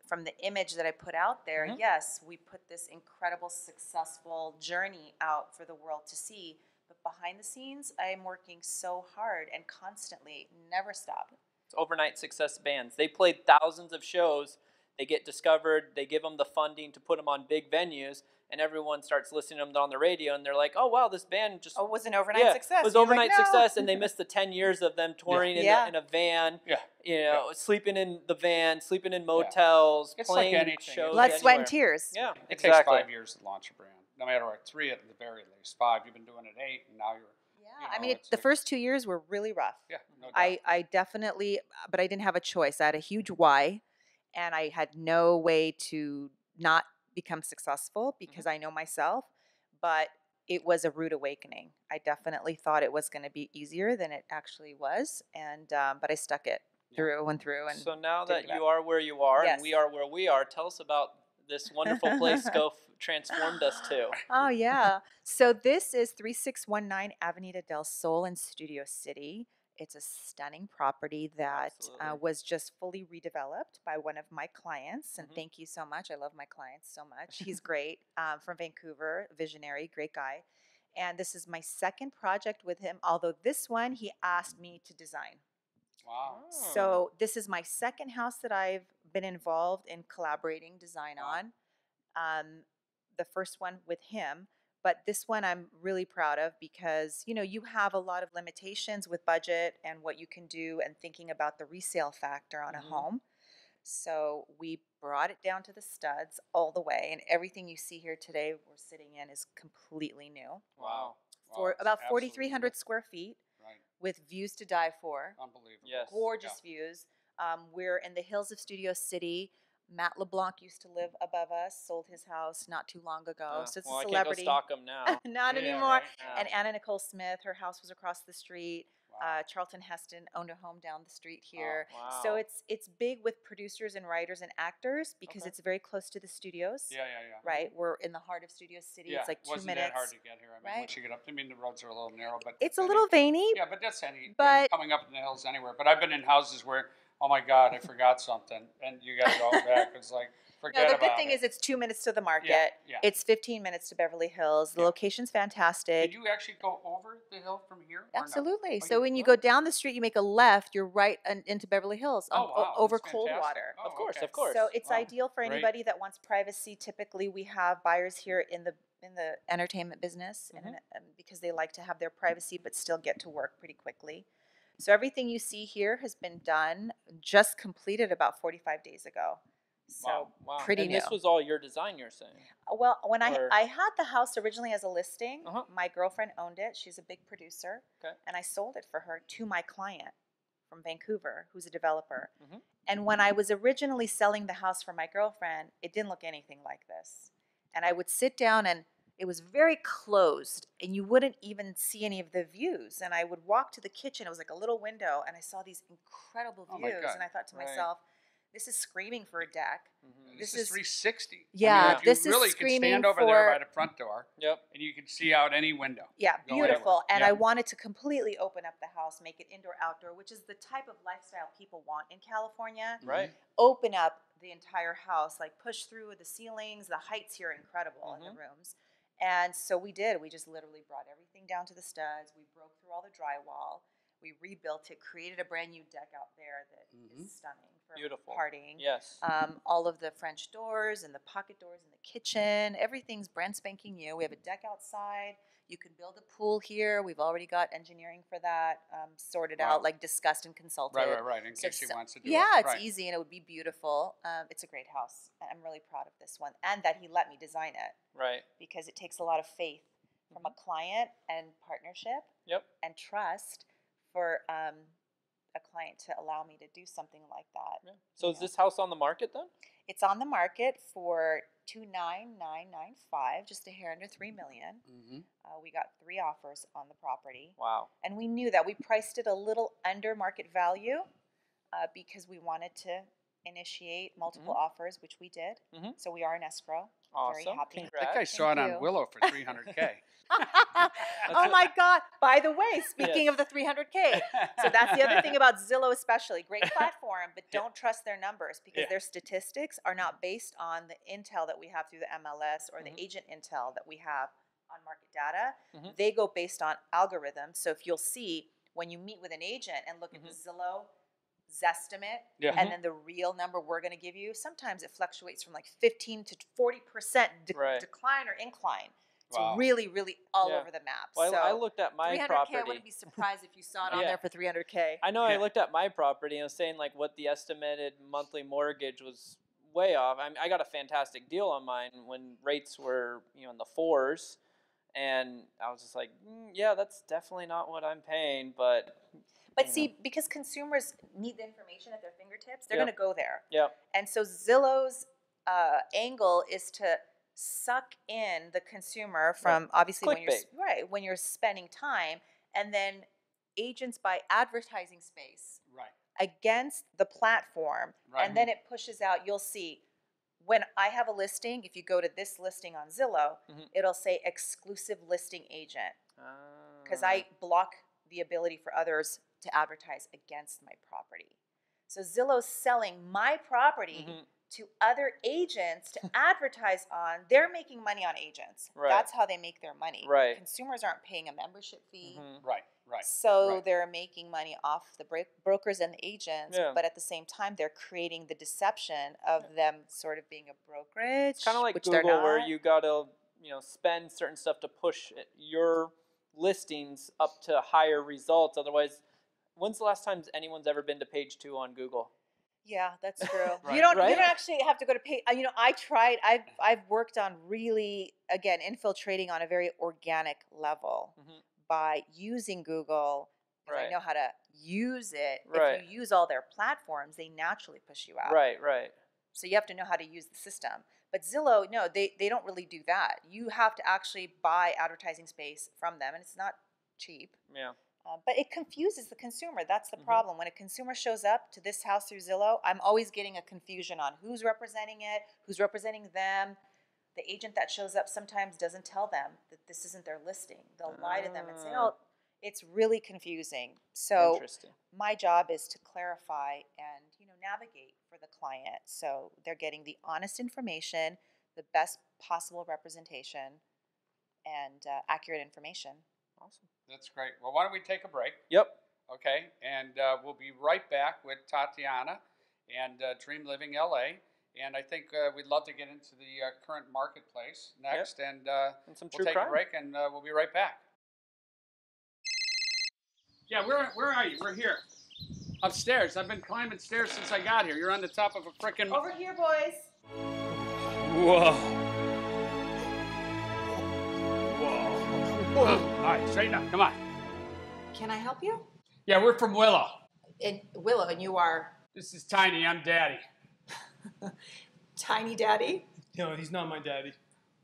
from the image that I put out there. Yes, we put this incredible, successful journey out for the world to see. But behind the scenes, I am working so hard and constantly, never stop. It's overnight success bands. They played thousands of shows. They get discovered. They give them the funding to put them on big venues. And everyone starts listening to them on the radio, and they're like, "Oh wow, this band just was an overnight success." It was overnight success, and they missed the 10 years of them touring in a van. Sleeping in the van, sleeping in motels, playing like shows. Blood, sweat, and tears. Yeah, It takes 5 years to launch a brand. No matter what, 3 at the very least. 5. You've been doing it 8, and now you're. I mean, the first 2 years were really rough. Yeah, no I definitely, but I didn't have a choice. I had a huge why, and I had no way to not become successful because I know myself. But it was a rude awakening. I definitely thought it was going to be easier than it actually was, and but I stuck it through and through. And so now didn't that give up. you are where you are Yes. and we are where we are, tell us about this wonderful place Scof transformed us to. Oh, yeah. So this is 3619 Avenida del Sol in Studio City. It's a stunning property that Absolutely. was just fully redeveloped by one of my clients. And thank you so much. I love my clients so much. He's great, from Vancouver, visionary, great guy. And this is my second project with him, although this one he asked me to design. Wow. So this is my second house that I've been involved in collaborating design on. The first one with him, but this one I'm really proud of because, you know, you have a lot of limitations with budget and what you can do and thinking about the resale factor on a home. So we brought it down to the studs all the way, and everything you see here today we're sitting in is completely new. Wow. For It's about absolutely 4,300 square feet right. with views to die for. Unbelievable. Yes. Gorgeous views. We're in the hills of Studio City. Matt LeBlanc used to live above us, sold his house not too long ago. So it's well, a celebrity. I can't go stalk him now. Not Yeah, anymore. right. And Anna Nicole Smith, her house was across the street. Wow. Charlton Heston owned a home down the street Oh, here. wow. So it's big with producers and writers and actors because it's very close to the studios. Yeah. Right, we're in the heart of Studio City. Yeah, it's like 2 wasn't minutes. that hard to get here. I mean, right? once you get up, I mean, the roads are a little narrow, but It's a little veiny. Yeah, but that's any. But coming up in the hills anywhere. But I've been in houses where, oh my God, I forgot something, and you got to go back. It's like forget no, the about good thing it. is it's 2 minutes to the market. Yeah. It's 15 minutes to Beverly Hills. The location's fantastic. Did you actually go over the hill from here? Or no? Absolutely. Oh, So when you go down the street, you make a left, you're right into Beverly Hills wow, over that's Coldwater. fantastic. Oh, Of course, okay. of course. So it's Wow, ideal for great. anybody that wants privacy. Typically, we have buyers here in the entertainment business and because they like to have their privacy but still get to work pretty quickly. So everything you see here has been done, just completed about 45 days ago. So Wow. pretty and new. this was all your design, you're saying? Well, when Or- I had the house originally as a listing, Uh-huh. my girlfriend owned it. She's a big producer. Okay. And I sold it for her to my client from Vancouver, who's a developer. Mhm. And when I was originally selling the house for my girlfriend, it didn't look anything like this. And I would sit down and it was very closed and you wouldn't even see any of the views. And I would walk to the kitchen. It was like a little window and I saw these incredible Oh my views. God. And I thought to Right. myself, this is screaming for a deck. This is 360. Yeah, I mean, if this is you really could screaming stand over there for- by the front door. Yep. And you can see out any window. Yeah, Go beautiful. anywhere. And Yeah. I wanted to completely open up the house, make it indoor outdoor, which is the type of lifestyle people want in California. Right. Open up the entire house, like push through the ceilings. The heights here are incredible in the rooms. And so we did. We just literally brought everything down to the studs. We broke through all the drywall. We rebuilt it, created a brand new deck out there that is stunning for Beautiful. partying. Yes. All of the French doors and the pocket doors in the kitchen, everything's brand spanking new. We have a deck outside. You can build a pool here. We've already got engineering for that sorted Wow. out, like discussed and consulted. Right. In So case she it's- wants to do yeah, it. it's Right. easy and it would be beautiful. It's a great house. I'm really proud of this one and that he let me design it Right. because it takes a lot of faith from a client and partnership Yep. and trust for a client to allow me to do something like that. Yeah. So is this house on the market then? It's on the market for $29995, just a hair under $3 million. We got 3 offers on the property, Wow. and we knew that we priced it a little under market value because we wanted to initiate multiple offers, which we did. So we are in escrow. Very Awesome. happy. I think Congrats. I saw it Thank on you. Willow for $300K. Oh my God. By the way, speaking of the 300K, so that's the other thing about Zillow especially. Great platform, but don't trust their numbers because their statistics are not based on the intel that we have through the MLS or the agent intel that we have on market data. They go based on algorithms. So if you'll see when you meet with an agent and look at the Zillow Zestimate and then the real number we're going to give you, sometimes it fluctuates from like 15 to 40% decline or incline. It's really, really all over the map. Well, so I looked at my 300K, property. I wouldn't be surprised if you saw it on there for 300K. I know I looked at my property and was saying like what the estimated monthly mortgage was way off. I got a fantastic deal on mine when rates were in the 4s, and I was just like, yeah, that's definitely not what I'm paying. But But see, because consumers need the information at their fingertips, they're Yep. going to go there. Yep. And so Zillow's angle is to suck in the consumer from obviously when you're spending time, and then agents buy advertising space against the platform, and then it pushes out. You'll see when I have a listing, if you go to this listing on Zillow, it'll say exclusive listing agent, because I block the ability for others to advertise against my property. So Zillow's selling my property to other agents to advertise on. They're making money on agents. Right. That's how they make their money. Right. Consumers aren't paying a membership fee. Right. So they're making money off the brokers and the agents, Yeah. but at the same time, they're creating the deception of them sort of being a brokerage. Kind of like which Google, they're not. where you got to spend certain stuff to push your listings up to higher results. Otherwise, when's the last time anyone's ever been to page 2 on Google? Yeah, that's true. Right. You don't actually have to go to pay. I tried. I've worked on really, again, infiltrating on a very organic level by using Google. Because I know how to use it. Right. If you use all their platforms, they naturally push you out. Right. So you have to know how to use the system. But Zillow, no, they don't really do that. You have to actually buy advertising space from them, and it's not cheap. Yeah. But it confuses the consumer. That's the problem. When a consumer shows up to this house through Zillow, I'm always getting a confusion on who's representing it, who's representing them. The agent that shows up sometimes doesn't tell them that this isn't their listing. They'll lie to them and say, oh, it's really confusing. So my job is to clarify and navigate for the client, so they're getting the honest information, the best possible representation, and accurate information. Awesome. That's great. Well, why don't we take a break? Yep. Okay, and we'll be right back with Tatiana and Dream Living LA. And I think we'd love to get into the current marketplace next, and some we'll take a break, and we'll be right back. Yeah, where are you? We're here. Upstairs. I've been climbing stairs since I got here. You're on the top of a frickin'... Over here, boys. Whoa. All right, straighten up. Come on. Can I help you? Yeah, we're from Willow. Willow, and you are? This is Tiny. I'm Daddy. Tiny Daddy? No, he's not my daddy.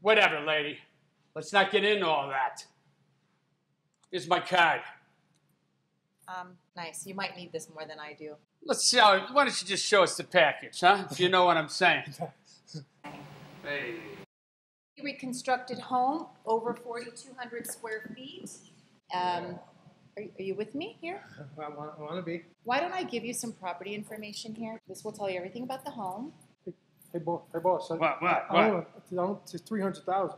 Whatever, lady. Let's not get into all that. Here's my card. Nice. You might need this more than I do. Let's see how... Why don't you just show us the package, huh? If you know what I'm saying. Hey. Reconstructed home, over 4,200 square feet. Are you with me here? I want to be. Why don't I give you some property information here? This will tell you everything about the home. Hey, boss. What? I want to 300,000.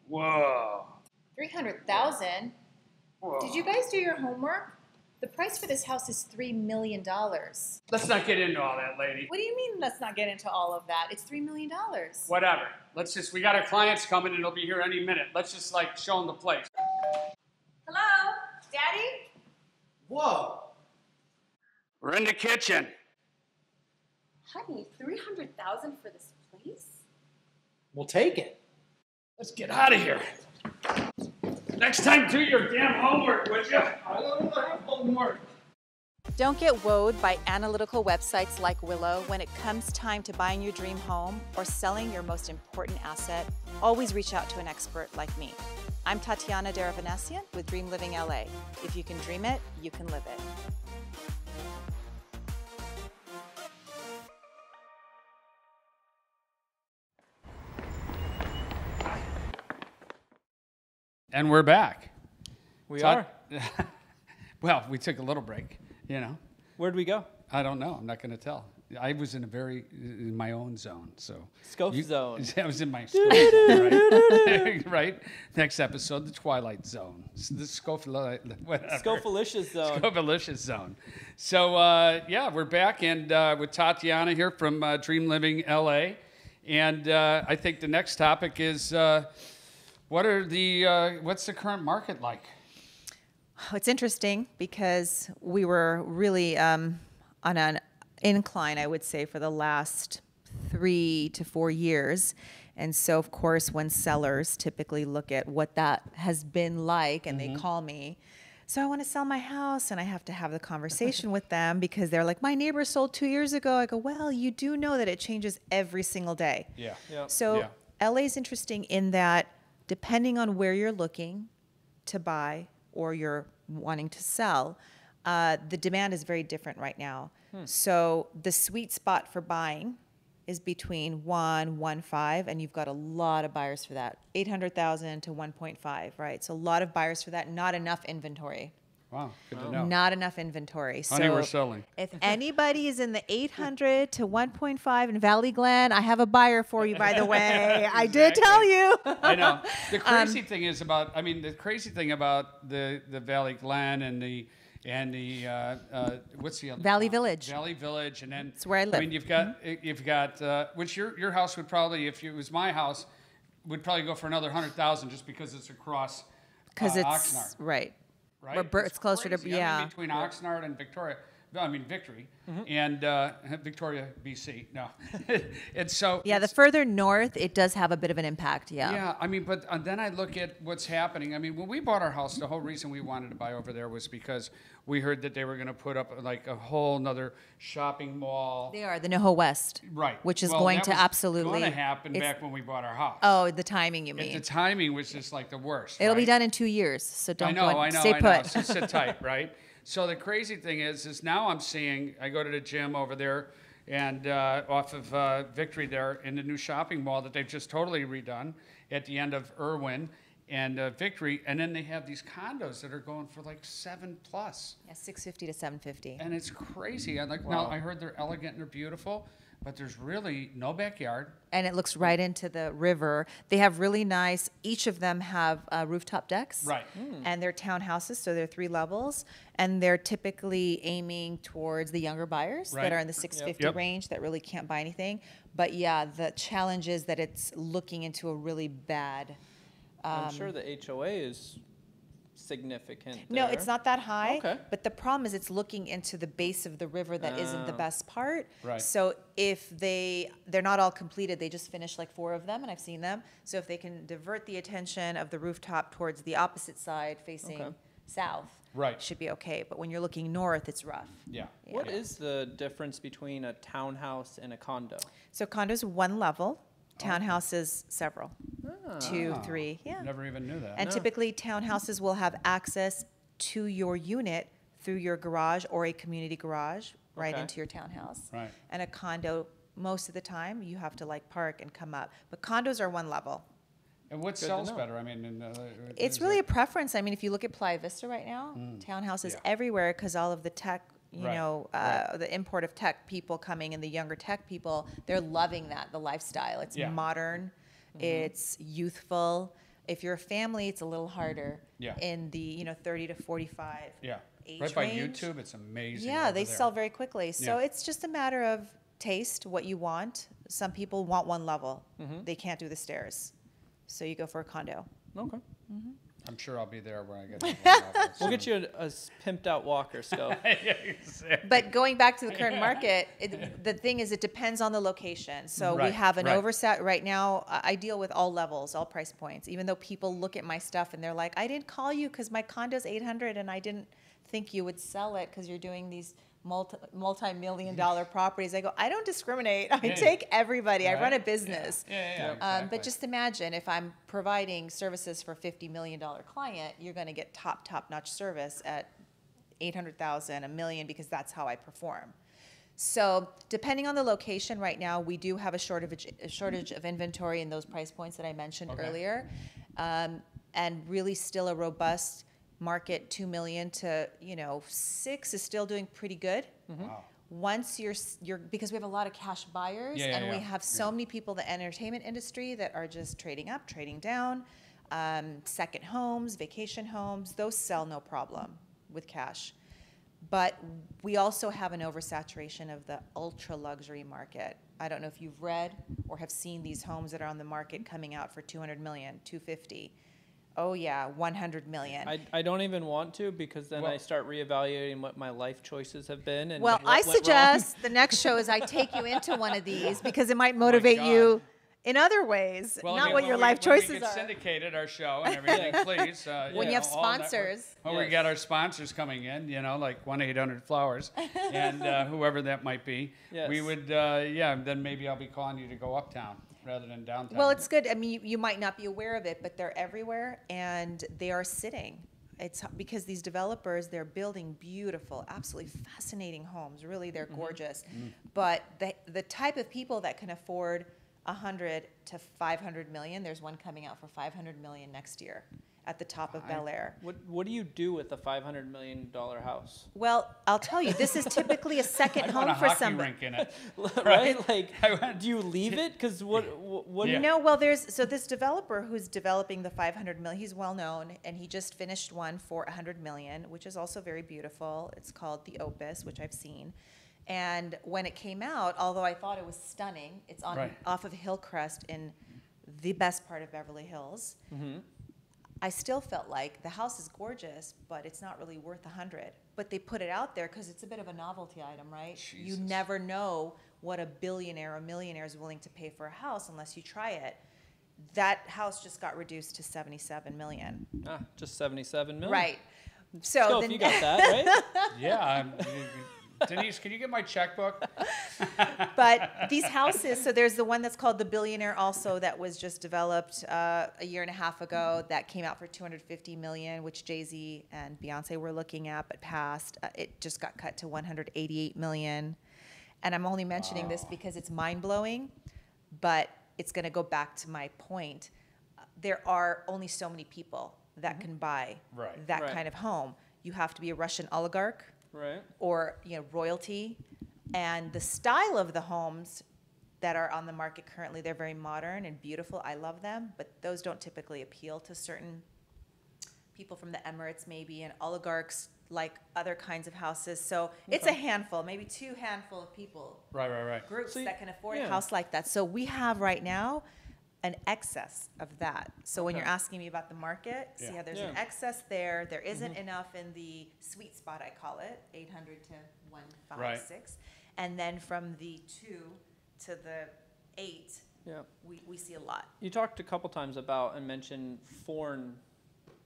Whoa. 300,000? Whoa. Did you guys do your homework? The price for this house is $3 million. Let's not get into all that, lady. What do you mean let's not get into all of that? It's $3 million. Whatever. We got our clients coming and they'll be here any minute. Let's just show them the place. Hello? Daddy? Whoa. We're in the kitchen. Honey, 300,000 for this place? We'll take it. Let's get out of here. Next time, do your damn homework, would you? I don't have homework. Don't get woed by analytical websites like Willow when it comes time to buying your dream home or selling your most important asset. Always reach out to an expert like me. I'm Tatiana D with Dream Living LA. If you can dream it, you can live it. And we're back. We are. Well, we took a little break, Where'd we go? I don't know. I'm not going to tell. I was in my own zone. So Scof zone. I was in my Scof zone, right? Next episode, the Twilight Zone. The Scofalicious zone. Scofalicious zone. So, we're back and with Tatiana here from Dream Living LA. And I think the next topic is what's the current market like? It's interesting because we were really on an incline, I would say, for the last 3 to 4 years. And so, of course, when sellers typically look at what that has been like and they call me, so I want to sell my house, and I have to have the conversation with them because they're like, my neighbor sold 2 years ago. I go, well, you do know that it changes every single day. Yeah. So LA is interesting in that depending on where you're looking to buy or you're wanting to sell, the demand is very different right now. So the sweet spot for buying is between 1.5, and you've got a lot of buyers for that. 800,000 to 1.5, right? So a lot of buyers for that, not enough inventory. Wow, good to know. Not enough inventory. Honey, so we're selling. If anybody is in the 800 to 1.5 in Valley Glen, I have a buyer for you, by the way. I did tell you. I know. The crazy thing is about, the crazy thing about the Valley Glen and the what's the other Valley one? Village. Valley Village, and then It's where I live. I mean, you've got which your house would probably, if it was my house, would probably go for another 100,000 just because it's across Because it's Oxnard. right. Right? It's closer to crazy. Between Oxnard and Victoria. Victory and Victoria, BC. No, and so the further north, it does have a bit of an impact. Yeah, but then I look at what's happening. When we bought our house, the whole reason we wanted to buy over there was because we heard that they were going to put up like a whole nother shopping mall. They are the NoHo West, right? Which is going to absolutely going to happen back when we bought our house. Oh, the timing, you mean? The timing was just like the worst. It'll be done in 2 years, so don't stay put. I know. So sit tight, right? So the crazy thing is now I'm seeing, I go to the gym over there and off of Victory there in the new shopping mall that they've just totally redone at the end of Irwin and Victory. And then they have these condos that are going for like 7+. Yeah, 650 to 750. And it's crazy. Now I heard they're elegant and they're beautiful, but there's really no backyard. And it looks right into the river. They have really nice, each of them have rooftop decks. Right. And they're townhouses, so they're 3 levels. And they're typically aiming towards the younger buyers that are in the 650 range that really can't buy anything. But yeah, the challenge is that it's looking into a really bad... I'm sure the HOA is significant No, there. it's not that high. Okay. But the problem is it's looking into the base of the river that isn't the best part. Right. So if they're not all completed, they just finished like 4 of them, and I've seen them. So if they can divert the attention of the rooftop towards the opposite side facing south, Right. should be okay. But when you're looking north, it's rough. Yeah. What is the difference between a townhouse and a condo? So condos 1 level, townhouses several. 2, 3, Never even knew that. And typically townhouses will have access to your unit through your garage or a community garage right into your townhouse. Right. And a condo, most of the time, you have to like park and come up. But condos are 1 level. And what sells better? It's really a preference. If you look at Playa Vista right now, townhouses everywhere because all of the tech, the import of tech people coming and the younger tech people, they're loving that, the lifestyle. It's modern, it's youthful. If you're a family, it's a little harder in the 30 to 45 age right by range. YouTube, it's amazing. Yeah, they sell very quickly. So it's just a matter of taste, what you want. Some people want 1 level. They can't do the stairs. So you go for a condo. Okay. I'm sure I'll be there when I get to the level. We'll get you a pimped out walker, Scof. But going back to the current market, the thing is it depends on the location. So we have an oversat right now. I deal with all levels, all price points. Even though people look at my stuff and they're like, I didn't call you because my condo's 800 and I didn't think you would sell it because you're doing these multi-million-dollar properties. I go, I don't discriminate. I take everybody. I run a business. Exactly. But just imagine if I'm providing services for $50 million client, you're going to get top-notch service at 800,000, $1 million, because that's how I perform. So depending on the location, right now we do have a shortage of inventory in those price points that I mentioned earlier, and really still a robust market. 2 million to 6 is still doing pretty good. Wow. Once you're because we have a lot of cash buyers, we have so many people in the entertainment industry that are just trading up, trading down. Second homes, vacation homes, those sell no problem with cash. But we also have an oversaturation of the ultra luxury market. I don't know if you've read or have seen these homes that are on the market coming out for 200 million, 250. Oh yeah, 100 million. I don't even want to, because then I start reevaluating what my life choices have been. And well, I suggest the next show is I take you into one of these because it might motivate you in other ways, Well, not I mean, what when your we- life when we choices get are. syndicated our show and everything, please. When you have sponsors. When we Yes. get our sponsors coming in, like 1-800-Flowers and whoever that might be, we Yes. would, then maybe I'll be calling you to go uptown rather than downtown. Well, it's good. I mean, you might not be aware of it, but they're everywhere and they are sitting. It's because these developers, they're building beautiful, absolutely fascinating homes. Really, they're gorgeous. But the type of people that can afford 100 to 500 million, there's one coming out for 500 million next year at the top of Bel Air. What do you do with a $500 million house? Well, I'll tell you, this is typically a second I home want a for hockey somebody. rink in it. Right? Like, I went- do you leave it? Because what Yeah. No, well, so this developer who's developing the 500 million, he's well known, and he just finished one for 100 million, which is also very beautiful. It's called the Opus, which I've seen. And when it came out, although I thought it was stunning, it's Right. off of Hillcrest in the best part of Beverly Hills. I still felt like the house is gorgeous, but it's not really worth 100. But they put it out there because it's a bit of a novelty item, right? You Jesus. never know what a billionaire or millionaire is willing to pay for a house unless you try it. That house just got reduced to 77 million. just 77 million? Right. So Scof, then, you got that, right? Yeah. Denise, can you get my checkbook? but these houses, so there's the one that's called the Billionaire also that was just developed a year and a half ago that came out for 250 million, which Jay-Z and Beyonce were looking at but passed. It just got cut to 188 million. And I'm only mentioning this because it's mind-blowing, but it's going to go back to my point. There are only so many people that can buy Right. that Right. kind of home. You have to be a Russian oligarch. Right. Or royalty, and the style of the homes that are on the market currently, they're very modern and beautiful. I love them, but those don't typically appeal to certain people from the Emirates maybe, and oligarchs like other kinds of houses. So it's a handful, maybe two handful of people, Right. groups So that can afford yeah. a house like that. So we have right now an excess of that. So when you're asking me about the market, see how there's an Yeah. excess there. There isn't enough in the sweet spot, I call it, 800 to 156. And then from the 2 to the 8, Yeah. we see a lot. You talked a couple times about and mentioned foreign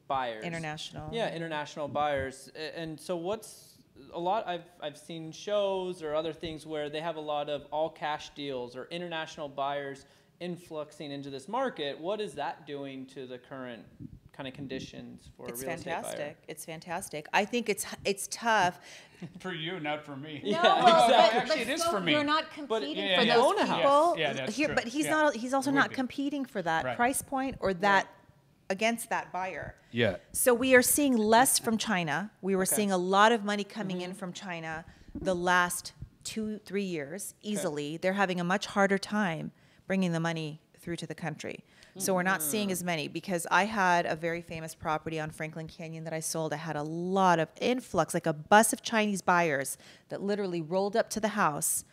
buyers. International. Yeah, international buyers. And so what's a lot I've seen shows or other things where they have a lot of all cash deals or international buyers influxing into this market. What is that doing to the current kind of conditions for It's a real estate buyer? fantastic. It's fantastic. I think it's tough. For you, not for me. Yeah, well, exactly. Actually, it is for me. You're not competing yeah, for yeah. those You own a house. people. Yeah, that's true. But he's Yeah. not. He's also Would not be. competing for that Right. price point or that against that buyer. Yeah. So we are seeing less from China. We were seeing a lot of money coming in from China the last 2-3 years easily. They're having a much harder time bringing the money through to the country. So we're not seeing as many because I had a very famous property on Franklin Canyon that I sold. I had a lot of influx, like a bus of Chinese buyers that literally rolled up to the house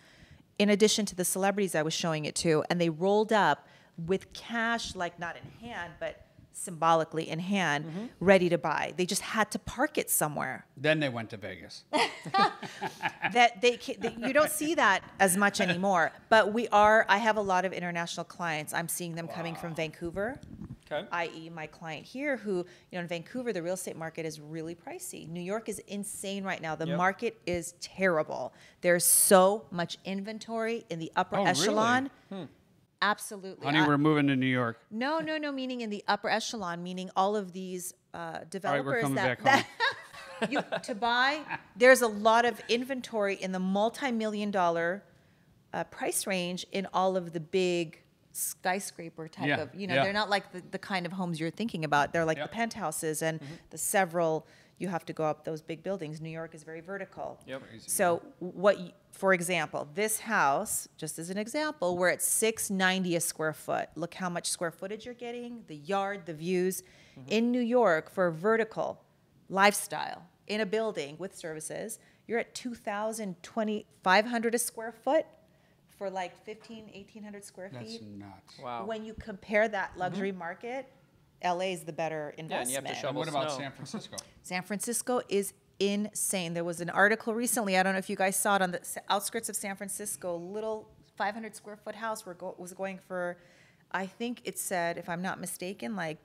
in addition to the celebrities I was showing it to. And they rolled up with cash, like not in hand, but symbolically in hand, ready to buy. They just had to park it somewhere. Then they went to Vegas. You don't see that as much anymore. But I have a lot of international clients. I'm seeing them coming from Vancouver, Okay. i.e. my client here who, in Vancouver, the real estate market is really pricey. New York is insane right now. The Yep. market is terrible. There's so much inventory in the upper Oh, really? echelon. Absolutely. Honey, we're moving to New York. No, meaning in the upper echelon, meaning all of these developers coming that, back to buy. There's a lot of inventory in the multi-million-dollar price range in all of the big skyscraper type Yeah, of, yeah. they're not like the kind of homes you're thinking about. They're like Yep. the penthouses and the several, you have to go up those big buildings. New York is very vertical. Yep. So for example, this house, just as an example, we're at $690 a square foot. Look how much square footage you're getting, the yard, the views. In New York, for a vertical lifestyle in a building with services, you're at $2,500 a square foot for like 1,800 square That's feet. nuts. Wow. When you compare that luxury market, LA is the better Yeah, and investment. you have to And shovel what about snow. San Francisco? San Francisco is insane. There was an article recently, I don't know if you guys saw it, on the outskirts of San Francisco, little 500 square foot house was going for I think it said, if I'm not mistaken, like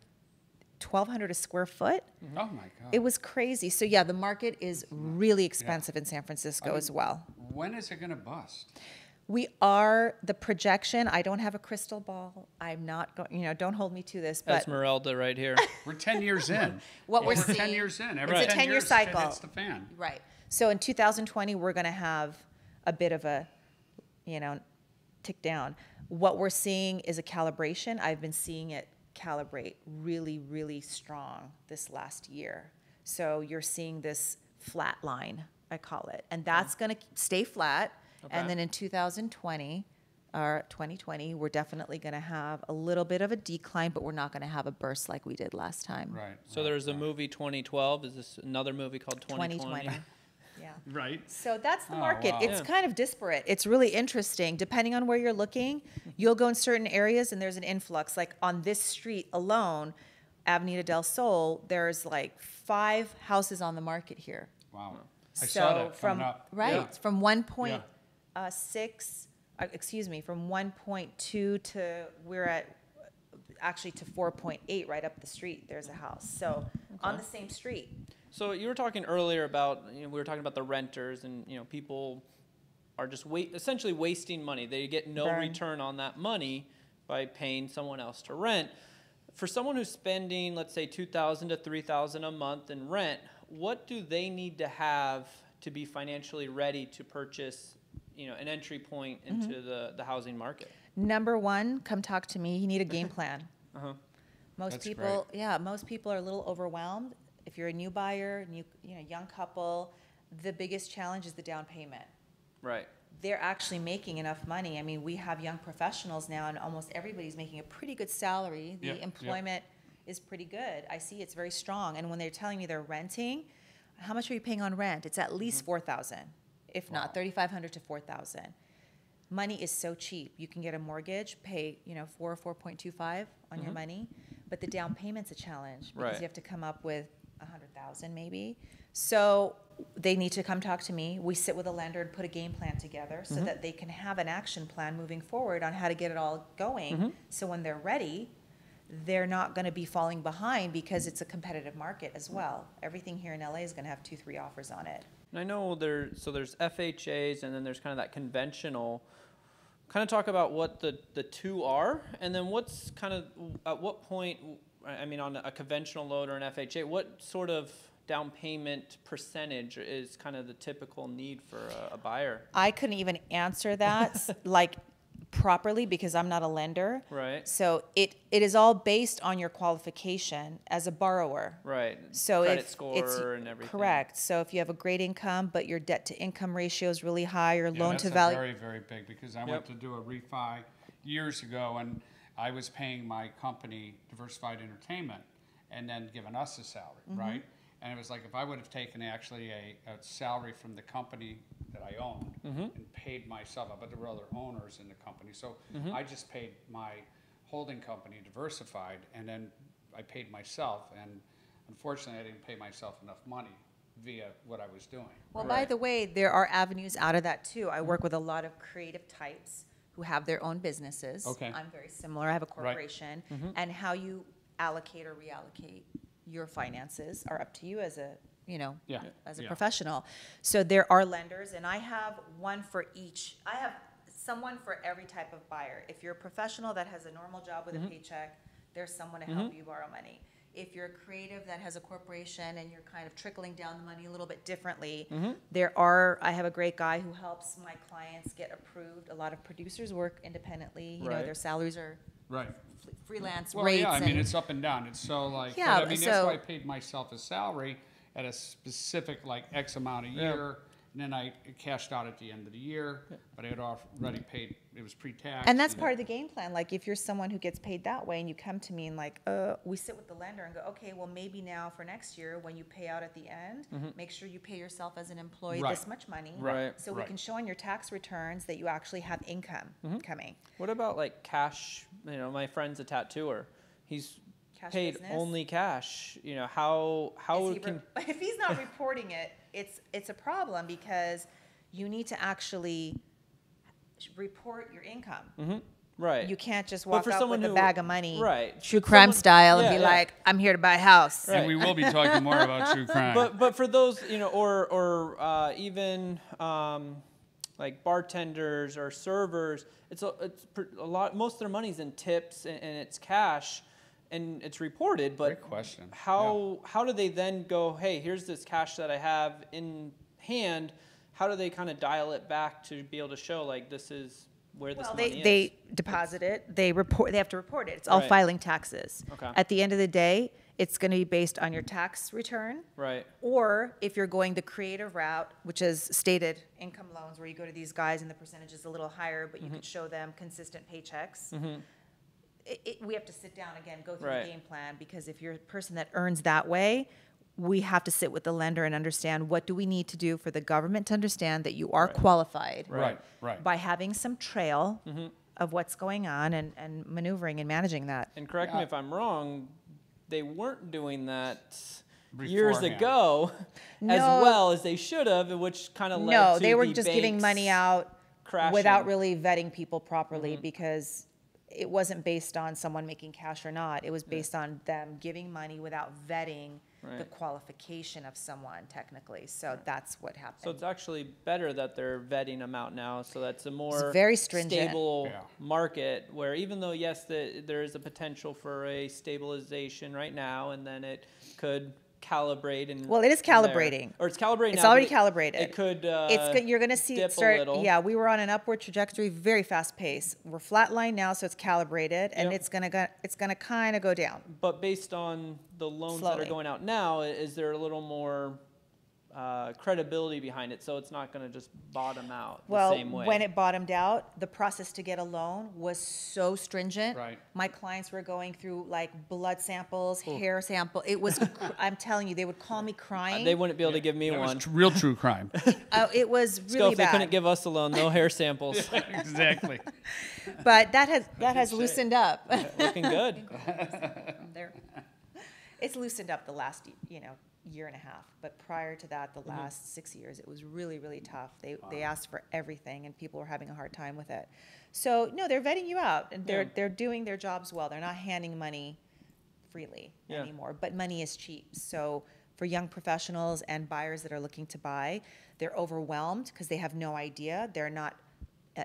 1,200 a square foot. Oh my God. It was crazy. So yeah, the market is really expensive in San Francisco as well. When is it going to bust? We are the projection. I don't have a crystal ball. I'm not going, don't hold me to this, but Esmeralda right here. We're 10 years in. what we're We're seeing, 10 years in. Every it's a 10 10-year years, cycle. It hits the fan. Right. So in 2020, we're going to have a bit of a, tick down. What we're seeing is a calibration. I've been seeing it calibrate really, really strong this last year. So you're seeing this flat line, I call it. And that's going to stay flat. Okay. And then in 2020, or 2020, we're definitely going to have a little bit of a decline, but we're not going to have a burst like we did last time. Right. So there's a movie 2012. Is this another movie called 2020? Yeah. Right. So that's the market. Wow. It's kind of disparate. It's really interesting. Depending on where you're looking, you'll go in certain areas and there's an influx. Like on this street alone, Avenida del Sol, there's like 5 houses on the market here. Wow. I saw that from coming up. right, Yeah. from 1.6, from 1.2 to we're at actually to 4.8 right up the street. There's a house. So on the same street. So you were talking earlier about, we were talking about the renters and, people are just essentially wasting money. They get no return on that money by paying someone else to rent. For someone who's spending, let's say, $2,000 to $3,000 a month in rent, what do they need to have to be financially ready to purchase, an entry point into the housing market? Number one, come talk to me. You need a game plan. Most That's people, most people are a little overwhelmed. If you're a new buyer, young couple, the biggest challenge is the down payment. Right. They're actually making enough money. I mean, we have young professionals now, and almost everybody's making a pretty good salary. The employment is pretty good. I see it's very strong. And when they're telling me they're renting, how much are you paying on rent? It's at least $4,000, if not $3,500 to $4,000. Money is so cheap. You can get a mortgage, pay 4 or 4.25 on your money, but the down payment's a challenge because you have to come up with $100,000 maybe. So they need to come talk to me. We sit with a lender and put a game plan together so that they can have an action plan moving forward on how to get it all going. So when they're ready, they're not going to be falling behind because it's a competitive market as well. Everything here in LA is going to have 2-3 offers on it. And I know there's FHAs and then there's kind of that conventional. Kind of talk about what the two are, and then what's kind of at what point. I mean, on a conventional loan or an FHA, what sort of down payment percentage is kind of the typical need for a buyer? I couldn't even answer that properly because I'm not a lender. Right. So it is all based on your qualification as a borrower. Right. So credit score and everything. Correct. So if you have a great income, but your debt to income ratio is really high, or loan to value. Very, very big, because I went to do a refi years ago, and I was paying my company, Diversified Entertainment, and then giving us a salary, right? And it was like, if I would have taken actually a salary from the company that I owned and paid myself, but there were other owners in the company. So I just paid my holding company, Diversified, and then I paid myself. And unfortunately, I didn't pay myself enough money via what I was doing. Well, by the way, there are avenues out of that too. I work with a lot of creative types who have their own businesses. Okay. I'm very similar. I have a corporation. And how you allocate or reallocate your finances are up to you as a, as a professional. So there are lenders, and I have one for each. I have someone for every type of buyer. If you're a professional that has a normal job with a paycheck, there's someone to help you borrow money. If you're a creative that has a corporation and you're kind of trickling down the money a little bit differently, I have a great guy who helps my clients get approved. A lot of producers work independently. You know, their salaries are freelance rates. Yeah, I mean, it's up and down. It's so like, yeah, I mean, that's why I paid myself a salary at a specific X amount a year. And then I cashed out at the end of the year, but I had already paid, it was pre-tax. And that's part of the game plan. Like, if you're someone who gets paid that way and you come to me and we sit with the lender and go, okay, well, maybe now for next year when you pay out at the end, make sure you pay yourself as an employee this much money. So we can show on your tax returns that you actually have income coming. What about cash? My friend's a tattooer. He's paid business? Only cash. How if he's not reporting it, it's a problem because you need to actually report your income. Right. You can't just But walk for out someone with a who- bag of money, Right. true But crime someone- style, and yeah, be yeah. like, I'm here to buy a house. Right. And we will be talking more about true crime. But for those, you know, or even like bartenders or servers, it's a lot. Most of their money's in tips and it's cash, and it's reported. But Great question. How do they then go? Hey, here's this cash that I have in hand. How do they kind of dial it back to be able to show like this is where this Well, money is? they deposit it. They have to report it. It's all Right. filing taxes. Okay. At the end of the day, it's going to be based on your tax return. Right. Or if you're going the creative route, which is stated income loans, where you go to these guys and the percentage is a little higher, but you Mm-hmm. could show them consistent paychecks. We have to sit down again, go through Right. the game plan, because if you're a person that earns that way, we have to sit with the lender and understand what do we need to do for the government to understand that you are qualified Right, right. by having some trail of what's going on and maneuvering and managing that. And correct me if I'm wrong, they weren't doing that years Beforehand. ago as No. well as they should have, which kind of led No, to they were the just giving banks money out crashing. without really vetting people properly, because it wasn't based on someone making cash or not. It was based on them giving money without vetting the Right. qualification of someone technically. So that's what happened. So it's actually better that they're vetting them out now, so that's a more very stringent. stable Yeah. market. Where even though yes, there is a potential for a stabilization right now, and then it could calibrate and Well, it is from there. calibrating. Or it's calibrating. It's now, already but calibrated. It could. You're going to see dip it start. a little. Yeah, we were on an upward trajectory, very fast pace. We're flatline now, so it's calibrated, and Yep. it's gonna kind of go down. But based on the loans that Slowly. are going out now, is there a little more credibility behind it? So it's not going to just bottom out Well, the same way. when it bottomed out, the process to get a loan was so stringent. Right. My clients were going through like blood samples, hair sample. It was, I'm telling you, they would call me crying. they wouldn't be able to give me That one. was real true crime. It was Scof, really they bad. couldn't give us a loan. No hair samples. Exactly. But that has loosened up. Looking good. There. It's loosened up the last, year and a half. But prior to that, the last 6 years, it was really, really tough. They asked for everything, and people were having a hard time with it. So no, they're vetting you out, and they're doing their jobs well. They're not handing money freely anymore. But money is cheap. So for young professionals and buyers that are looking to buy, they're overwhelmed because they have no idea. They're not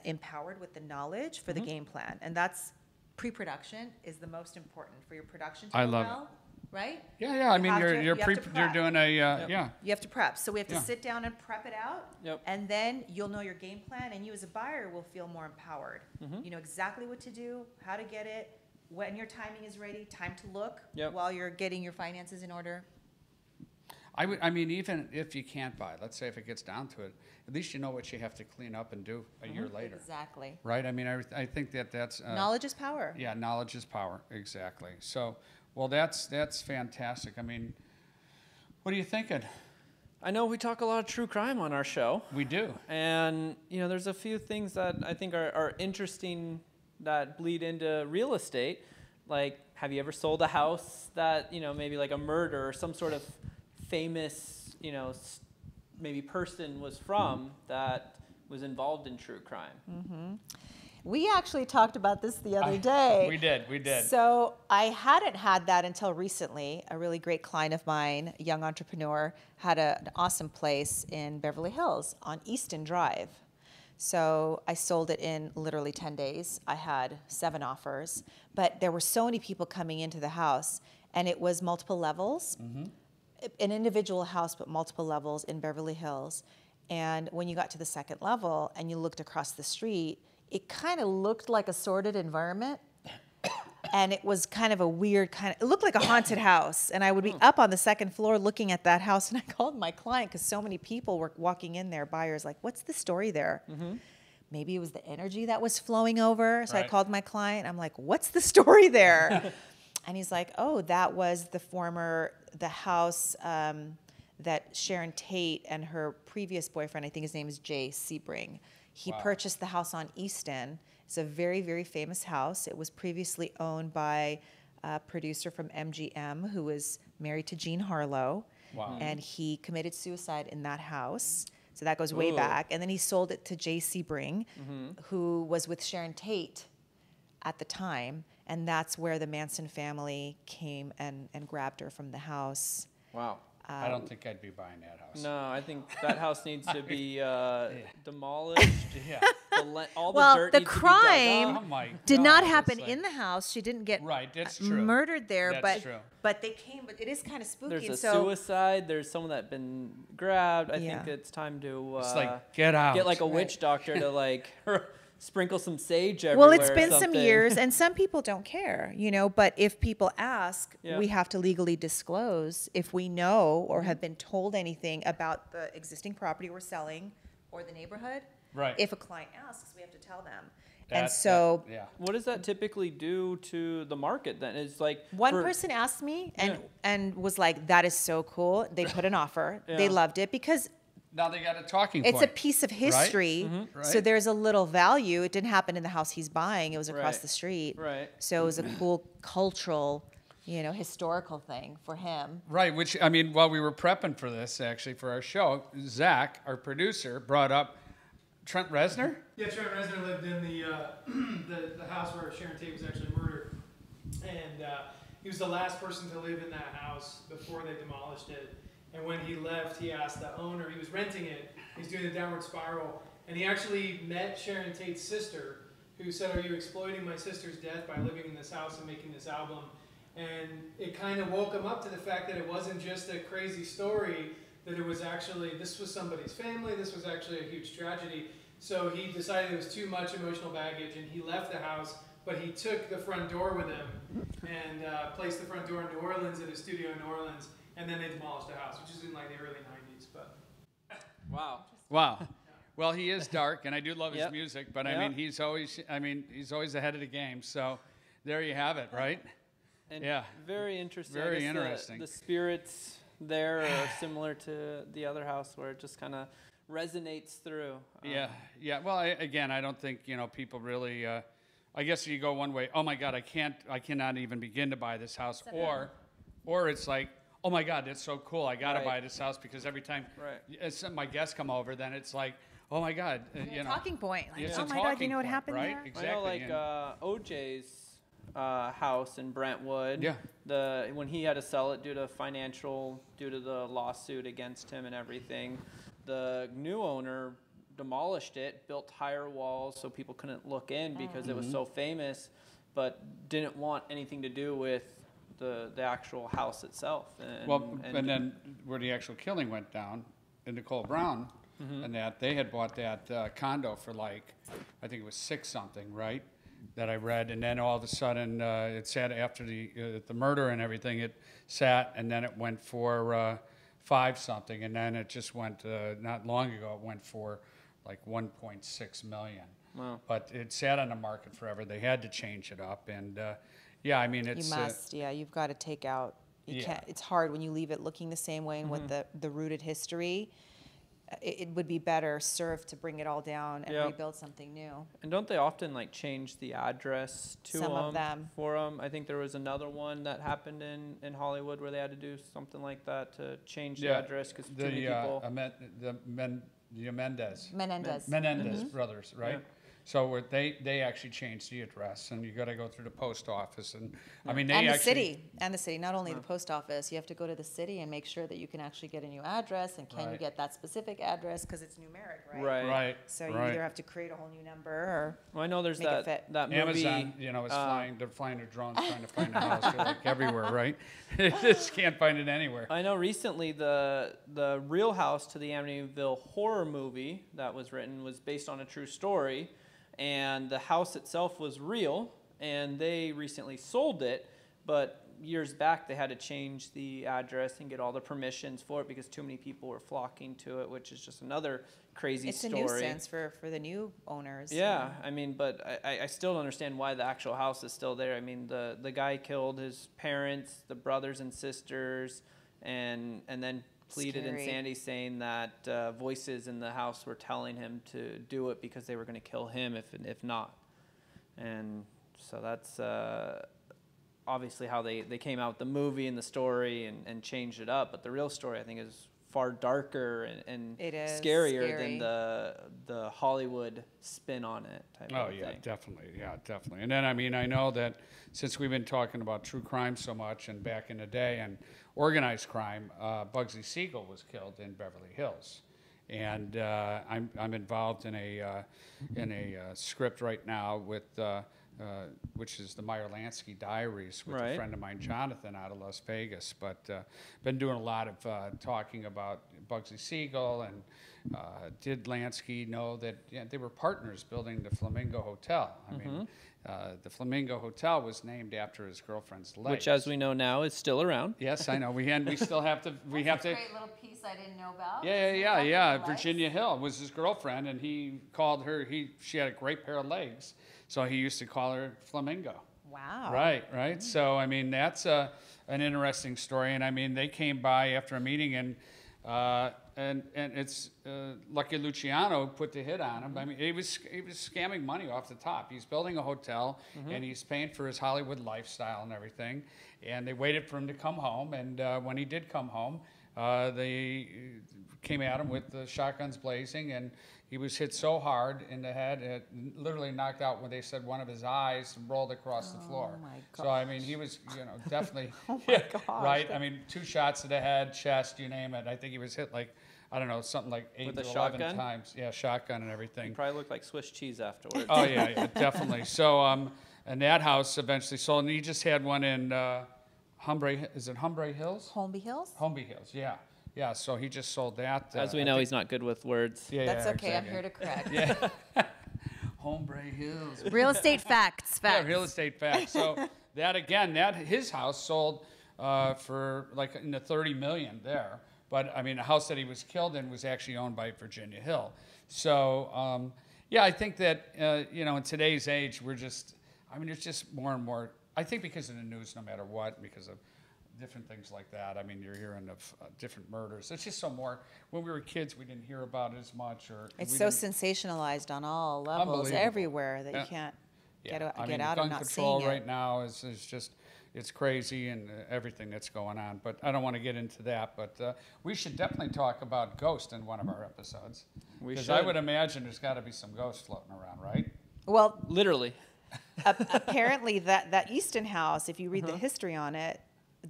empowered with the knowledge for the game plan, and that's pre-production is the most important for your production to I go love it. well, right? Yeah. I You mean, have you're to- you're you have pre to you're prep. doing a yeah. You have to prep. So we have to Yeah. sit down and prep it out. Yep. And then you'll know your game plan, and you as a buyer will feel more empowered. You know exactly what to do, how to get it, when your timing is ready, time to look Yep. while you're getting your finances in order. I mean, even if you can't buy, let's say if it gets down to it, at least you know what you have to clean up and do a year later, Exactly. right? I mean, I think that's Knowledge is power. yeah, knowledge is power, exactly. So, well, that's fantastic. I mean, what are you thinking? I know we talk a lot of true crime on our show. We do. And, there's a few things that I think are interesting that bleed into real estate. Like, have you ever sold a house that, maybe like a murder or some sort of famous, maybe person was from that was involved in true crime? We actually talked about this the other day. We did. So I hadn't had that until recently. A really great client of mine, a young entrepreneur, had an awesome place in Beverly Hills on Easton Drive. So I sold it in literally 10 days. I had 7 offers, but there were so many people coming into the house, and it was multiple levels. An individual house, but multiple levels in Beverly Hills. And when you got to the second level and you looked across the street, it kind of looked like a sordid environment. And it was kind of a weird it looked like a haunted house. And I would be up on the second floor looking at that house, and I called my client because so many people were walking in there, buyers, like, what's the story there? Maybe it was the energy that was flowing over. So I Right. called my client. I'm like, what's the story there? And he's like, oh, that was the house that Sharon Tate and her previous boyfriend, I think his name is Jay Sebring, he purchased the house on Easton. It's a very, very famous house. It was previously owned by a producer from MGM who was married to Jean Harlow. Wow. And he committed suicide in that house. So that goes way Ooh. back. And then he sold it to Jay Sebring, who was with Sharon Tate at the time, and that's where the Manson family came and grabbed her from the house. Wow. I don't think I'd be buying that house. No, I think that house needs to be demolished. Yeah. All the Well, dirt the needs to be dug crime up. Oh my did not God, happen it's like- in the house. She didn't get Right, that's true. murdered there, That's true. but they came. But it is kind of spooky. There's a and so suicide. There's someone that been grabbed. I Yeah. think it's time to It's like, get out. get like a Right. witch doctor to like sprinkle some sage well, everywhere. it's or been some something. years, and some people don't care, you know. But if people ask, Yeah. we have to legally disclose if we know or have been told anything about the existing property we're selling or the neighborhood. Right. If a client asks, we have to tell them. That- and so yeah. What does that typically do to the market then? It's like one for- person asked me Yeah. and was like, "That is so cool." They put an offer. They Yeah. loved it because Now they got a talking it's point. a piece of history. Mm-hmm. So Right. there's a little value. It didn't happen in the house he's buying. It was across Right. the street. Right. So it was a cool cultural, you know, historical thing for him. Right, which, I mean, while we were prepping for this, actually, for our show, Zach, our producer, brought up Trent Reznor. Yeah, Trent Reznor lived in the house where Sharon Tate was actually murdered, and he was the last person to live in that house before they demolished it. And when he left, he asked the owner. He was renting it. He's doing a downward spiral, and he actually met Sharon Tate's sister, who said, "Are you exploiting my sister's death by living in this house and making this album?" And it kind of woke him up to the fact that it wasn't just a crazy story, that it was actually, this was somebody's family, this was actually a huge tragedy. So he decided it was too much emotional baggage, and he left the house, but he took the front door with him and placed the front door in New Orleans at his studio in New Orleans, and then they demolished the house, which is in like the early 90s. But Wow. Wow. Well, he is dark, and I do love his Yep. music, but I Yep. mean, he's always ahead of the game. So there you have it, right? And Yeah. very interesting. I Very guess interesting. The spirits there are similar to the other house where it just kind of resonates through. Yeah, yeah. Well, again, I don't think people really. I guess you go one way. Oh my God, I cannot even begin to buy this house. Or it's like, oh my God, that's so cool. I got to Right. buy this house because every time Right. my guests come over, then it's like, oh my God, Talking point. Like, It's oh a my God, you talking know what point, happened right? there? Exactly. I know, like and- OJ's house in Brentwood. Yeah. When he had to sell it due to the lawsuit against him and everything, the new owner demolished it, built higher walls so people couldn't look in because it was so famous, but didn't want anything to do with the actual house itself. and then where the actual killing went down in Nicole Brown, and that they had bought that condo for like, I think it was 6 something, right? That I read, and then all of a sudden it sat after the murder and everything. It sat, and then it went for 5 something, and then it just went not long ago. It went for like 1.6 million. Wow. But it sat on the market forever. They had to change it up, and yeah, I mean it's You must, you've got to take out. You Yeah. can't. It's hard when you leave it looking the same way and with the rooted history. It would be better served to bring it all down and Yep. rebuild something new. And don't they often like change the address to Some of them. for them? I think there was another one that happened in Hollywood where they had to do something like that to change the address because too many people. the Menendez Menendez. brothers, right? Yeah. So they actually changed the address, and you got to go through the post office, and I mean they And the actually city, not only the post office. You have to go to the city and make sure that you can actually get a new address, and can you Right. get that specific address because it's numeric, right? Right. So you right. either have to create a whole new number or Well, I know there's Make it fit. that movie. Amazon, is flying. They're flying their drones trying to find the house. They're like everywhere, right? They just can't find it anywhere. I know recently the Real House to the Amityville horror movie that was written was based on a true story, and the house itself was real, and they recently sold it, but years back they had to change the address and get all the permissions for it because too many people were flocking to it, which is just another crazy it's story. a nuisance for the new owners. Yeah, I mean, but I still don't understand why the actual house is still there. I mean, the guy killed his parents, the brothers and sisters, and then pleaded Scary. insanity, saying that voices in the house were telling him to do it because they were going to kill him if not. And so that's obviously how they came out with the movie and the story and changed it up. But the real story, I think, is far darker and It is scarier scary. than the Hollywood spin on it type of thing. Definitely. And then, I mean, I know that since we've been talking about true crime so much and back in the day and organized crime, Bugsy Siegel was killed in Beverly Hills. And I'm involved in a script right now with which is the Meyer Lansky Diaries with a friend of mine, Jonathan, out of Las Vegas. But been doing a lot of talking about Bugsy Siegel and did Lansky know that they were partners building the Flamingo Hotel. I mean, the Flamingo Hotel was named after his girlfriend's legs. Which, as we know now, is still around. Yes, I know. We still have to. We have to. Great little piece I didn't know about. Yeah. Virginia Hill was his girlfriend, and he called her. She had a great pair of legs, so he used to call her Flamingo. Wow. Right. So I mean, that's an interesting story, and I mean, they came by after a meeting and it's Lucky Luciano put the hit on him. I mean, he was scamming money off the top. He's building a hotel and he's paying for his Hollywood lifestyle and everything. And they waited for him to come home. And when he did come home, they came at him with the shotguns blazing, and he was hit so hard in the head it literally knocked out when they said one of his eyes rolled across the floor. My God. So I mean, he was definitely gosh. right. I mean, 2 shots to the head, chest, you name it. I think he was hit like, I don't know, something like 8 With to a 11 shotgun? times. Yeah, shotgun and everything. He probably looked like Swiss cheese afterwards. Oh yeah, definitely. So and that house eventually sold, and he just had one in Humbre. Is it Humbre Hills? Holmby Hills? Holmby Hills. Yeah. So he just sold that. As we know, he's not good with words. Yeah, That's yeah, okay. exactly. I'm here to correct. Yeah. Hombre Hills. Real estate facts. Yeah, real estate facts. So his house sold for like in the $30 million there. But I mean, the house that he was killed in was actually owned by Virginia Hill. So I think that in today's age, it's just more and more. I think because of the news, no matter what, because of different things like that. I mean, you're hearing of different murders. It's just so more. When we were kids, we didn't hear about it as much. It's so sensationalized on all levels, everywhere, that you can't get out and not gun control seeing it. right now is just, it's crazy, and everything that's going on. But I don't want to get into that. But we should definitely talk about ghosts in one of our episodes. Because I would imagine there's got to be some ghosts floating around, right? Well, Literally. apparently that Easton house, if you read the history on it,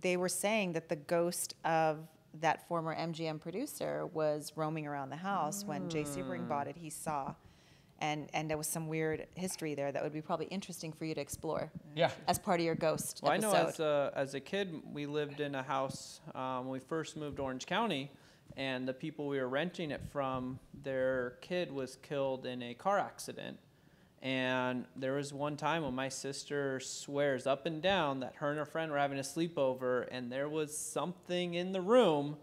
they were saying that the ghost of that former MGM producer was roaming around the house when Jay Sebring bought it. He saw, and there was some weird history there that would be probably interesting for you to explore. Yeah. As part of your ghost Well, episode. I know as a kid, we lived in a house when we first moved to Orange County, and the people we were renting it from, their kid was killed in a car accident. And there was one time when my sister swears up and down that her and her friend were having a sleepover, and there was something in the room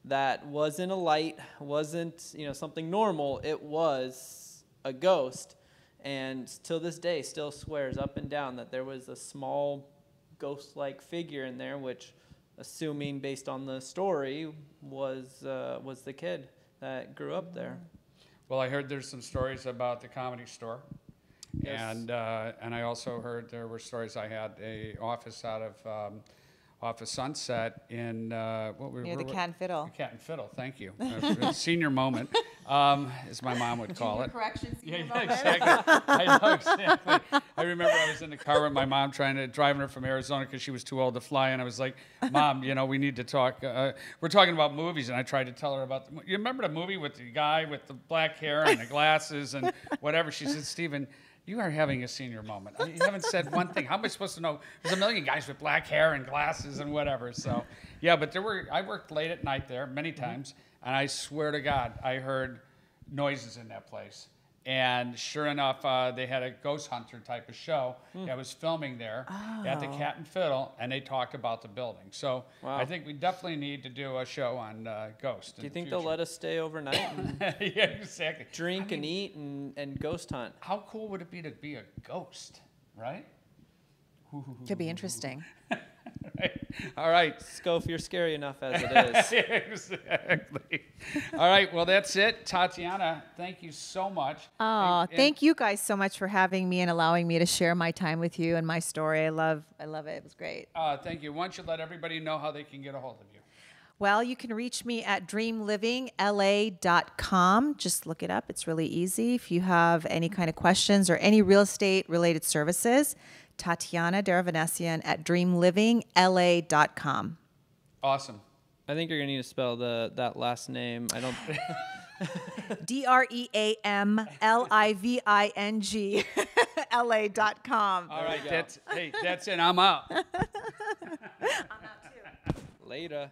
that wasn't a light, wasn't something normal. It was a ghost, and till this day still swears up and down that there was a small ghost-like figure in there, which, assuming based on the story, was the kid that grew up there. Well, I heard there's some stories about the Comedy Store. Yes. And I also heard there were stories. I had a office out of off of Sunset in Near the Cat and Fiddle. The Cat and Fiddle. Thank you. Senior moment, as my mom would call it. Corrections. Yeah, exactly. I know exactly. I remember I was in the car with my mom driving her from Arizona because she was too old to fly, and I was like, "Mom, we need to talk. We're talking about movies," and I tried to tell her about. You remember the movie with the guy with the black hair and the glasses and whatever? She said, "Stephen, you are having a senior moment. You haven't said one thing. How am I supposed to know? There's a million guys with black hair and glasses and whatever." So, yeah, but I worked late at night there many times, and I swear to God, I heard noises in that place. And sure enough, they had a ghost hunter type of show that was filming there at the Cat and Fiddle, and they talked about the building. So I think we definitely need to do a show on ghosts. Do you think they'll let us stay overnight and yeah, exactly. drink and eat and ghost hunt? How cool would it be to be a ghost, right? Could be interesting. Right. All right. Scof, you're scary enough as it is. Exactly. All right. Well, that's it. Tatiana, thank you so much. Oh, thank you guys so much for having me and allowing me to share my time with you and my story. I love it. It was great. Thank you. Why don't you let everybody know how they can get a hold of you? Well, you can reach me at dreamlivingLA.com. Just look it up. It's really easy. If you have any kind of questions or any real estate related services, Tatiana Deravanesian at dreamlivingLA.com. Awesome. I think you're going to need to spell that last name. I don't... DREAMLIVING LA.com. All right, that's it. I'm out. I'm out too. Later.